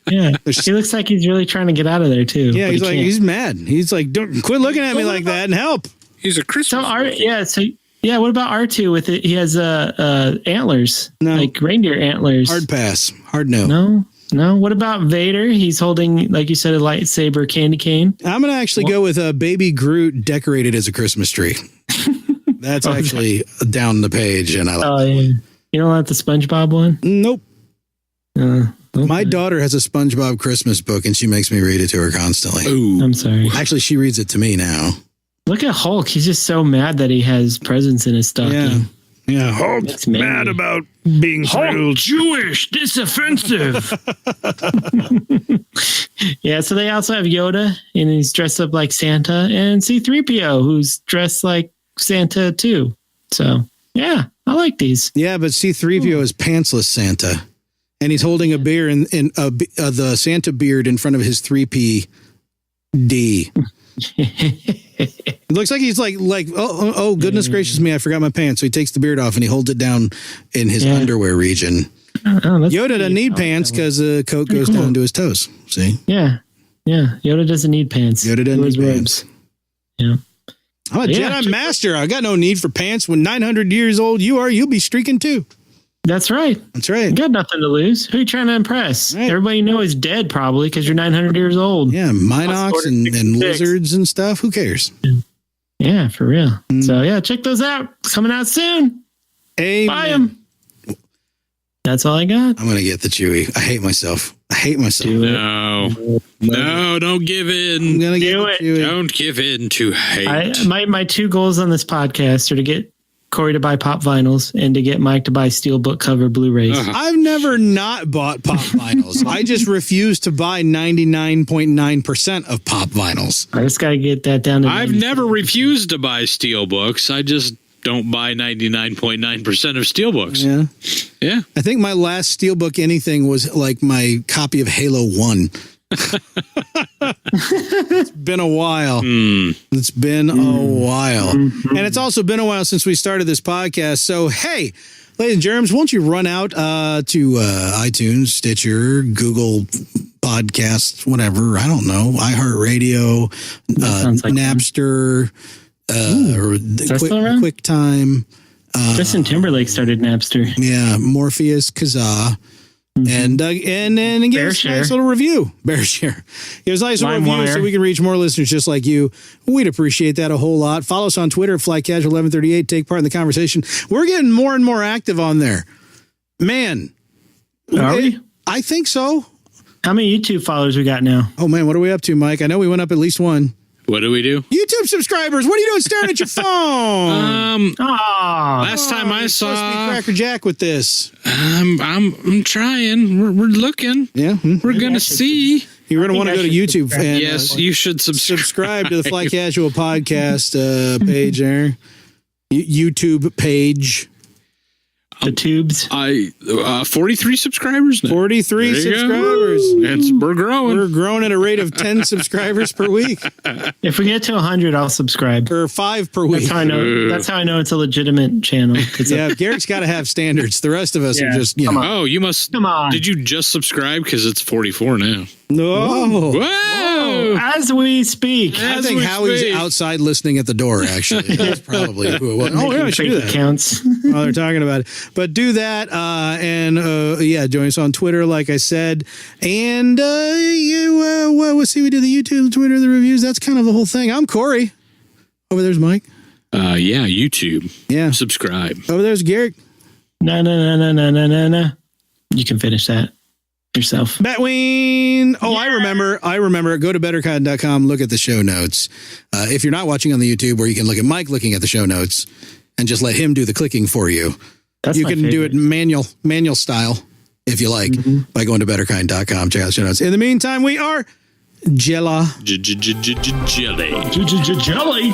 Yeah, he looks like he's really trying to get out of there too. Yeah, but he's he like can't. he's mad. He's like, don't quit looking at me like that and help. He's a Christmas. What about R2 with it? He has antlers, like reindeer antlers. Hard pass. Hard no. No. What about Vader? He's holding, like you said, a lightsaber candy cane. I'm gonna actually go with a baby Groot decorated as a Christmas tree. That's actually down the page, and I like. Yeah. You don't like the SpongeBob one? Nope. Okay. My daughter has a SpongeBob Christmas book, and she makes me read it to her constantly. Ooh. I'm sorry. Actually, she reads it to me now. Look at Hulk. He's just so mad that he has presents in his stocking. Yeah. Hulk's mad about being Hulk Jewish. This offensive. Yeah, so they also have Yoda, and he's dressed up like Santa, and C-3PO, who's dressed like Santa too. So, yeah, I like these. Yeah, but C-3PO is pantsless Santa, and he's holding a beer in the Santa beard in front of his 3PD. It looks like he's like oh goodness gracious me, I forgot my pants. So he takes the beard off and he holds it down in his underwear region. Yoda doesn't need pants because the coat goes down to his toes. See? Yeah. Yoda doesn't need pants. Yoda doesn't need pants. Yeah. I'm a Jedi Master. I got no need for pants. When 900 years old you are, you'll be streaking too. That's right. You got nothing to lose. Who are you trying to impress? Right. Everybody you know is dead probably because you're 900 years old. Yeah, Minox and lizards and stuff. Who cares? Yeah, for real. So yeah, check those out. It's coming out soon. Amen. Buy them. That's all I got. I'm going to get the Chewy. I hate myself. No, don't give in. I'm going to get the Chewy. Don't give in to hate. My two goals on this podcast are to get Corey to buy pop vinyls and to get Mike to buy steelbook cover Blu-rays. I've never not bought pop vinyls. I just refuse to buy 99.9% of pop vinyls. I just got to get that down to I've never refused to buy steelbooks. I just don't buy 99.9% of steelbooks. Yeah. I think my last steelbook anything was like my copy of Halo 1. It's been a while. It's been a while. And it's also been a while since we started this podcast. So, hey, ladies and germs, won't you run out to iTunes, Stitcher, Google Podcasts, whatever, I don't know, iHeartRadio, Napster, QuickTime. Justin Timberlake started Napster. Yeah, Morpheus, Kazaa. And give us a nice little review. BearShare. Give us a nice little review so we can reach more listeners just like you. We'd appreciate that a whole lot. Follow us on Twitter at FlyCasual1138. Take part in the conversation. We're getting more and more active on there. Man. Are we? I think so. How many YouTube followers we got now? Oh, man. What are we up to, Mike? I know we went up at least one. What do we do? YouTube subscribers. What are you doing staring at your phone? Last time I saw, supposed to be Cracker Jack with this. I'm trying. We're looking. Yeah, we're gonna see. You're gonna want to go to YouTube. And, yes, you should subscribe to the Fly Casual podcast page there. YouTube page. The tubes. 43 subscribers now. 43 subscribers. We're growing. We're growing at a rate of 10 subscribers per week. If we get to 100, I'll subscribe. Or 5 per week. That's how I know it's a legitimate channel. Yeah, Garrick's got to have standards. The rest of us are just, you know. Oh, you must. Come on. Did you just subscribe? Because it's 44 now. No. Whoa. As we speak. I think Howie's outside listening at the door, actually. That's probably who it was. Oh, yeah, I should do that. Counts. While they're talking about it. But do that. Join us on Twitter, like I said. And we'll see. We do the YouTube, Twitter, the reviews. That's kind of the whole thing. I'm Corey. Over there's Mike. YouTube. Yeah. Subscribe. Over there's Garrick. No. You can finish that yourself. Batween. Oh, yeah. I remember. Go to betterkind.com. Look at the show notes. If you're not watching on the YouTube, where you can look at Mike looking at the show notes and just let him do the clicking for you. You can do it manual style if you like by going to betterkind.com. Check out the show notes. In the meantime, we are Jelly. Jelly.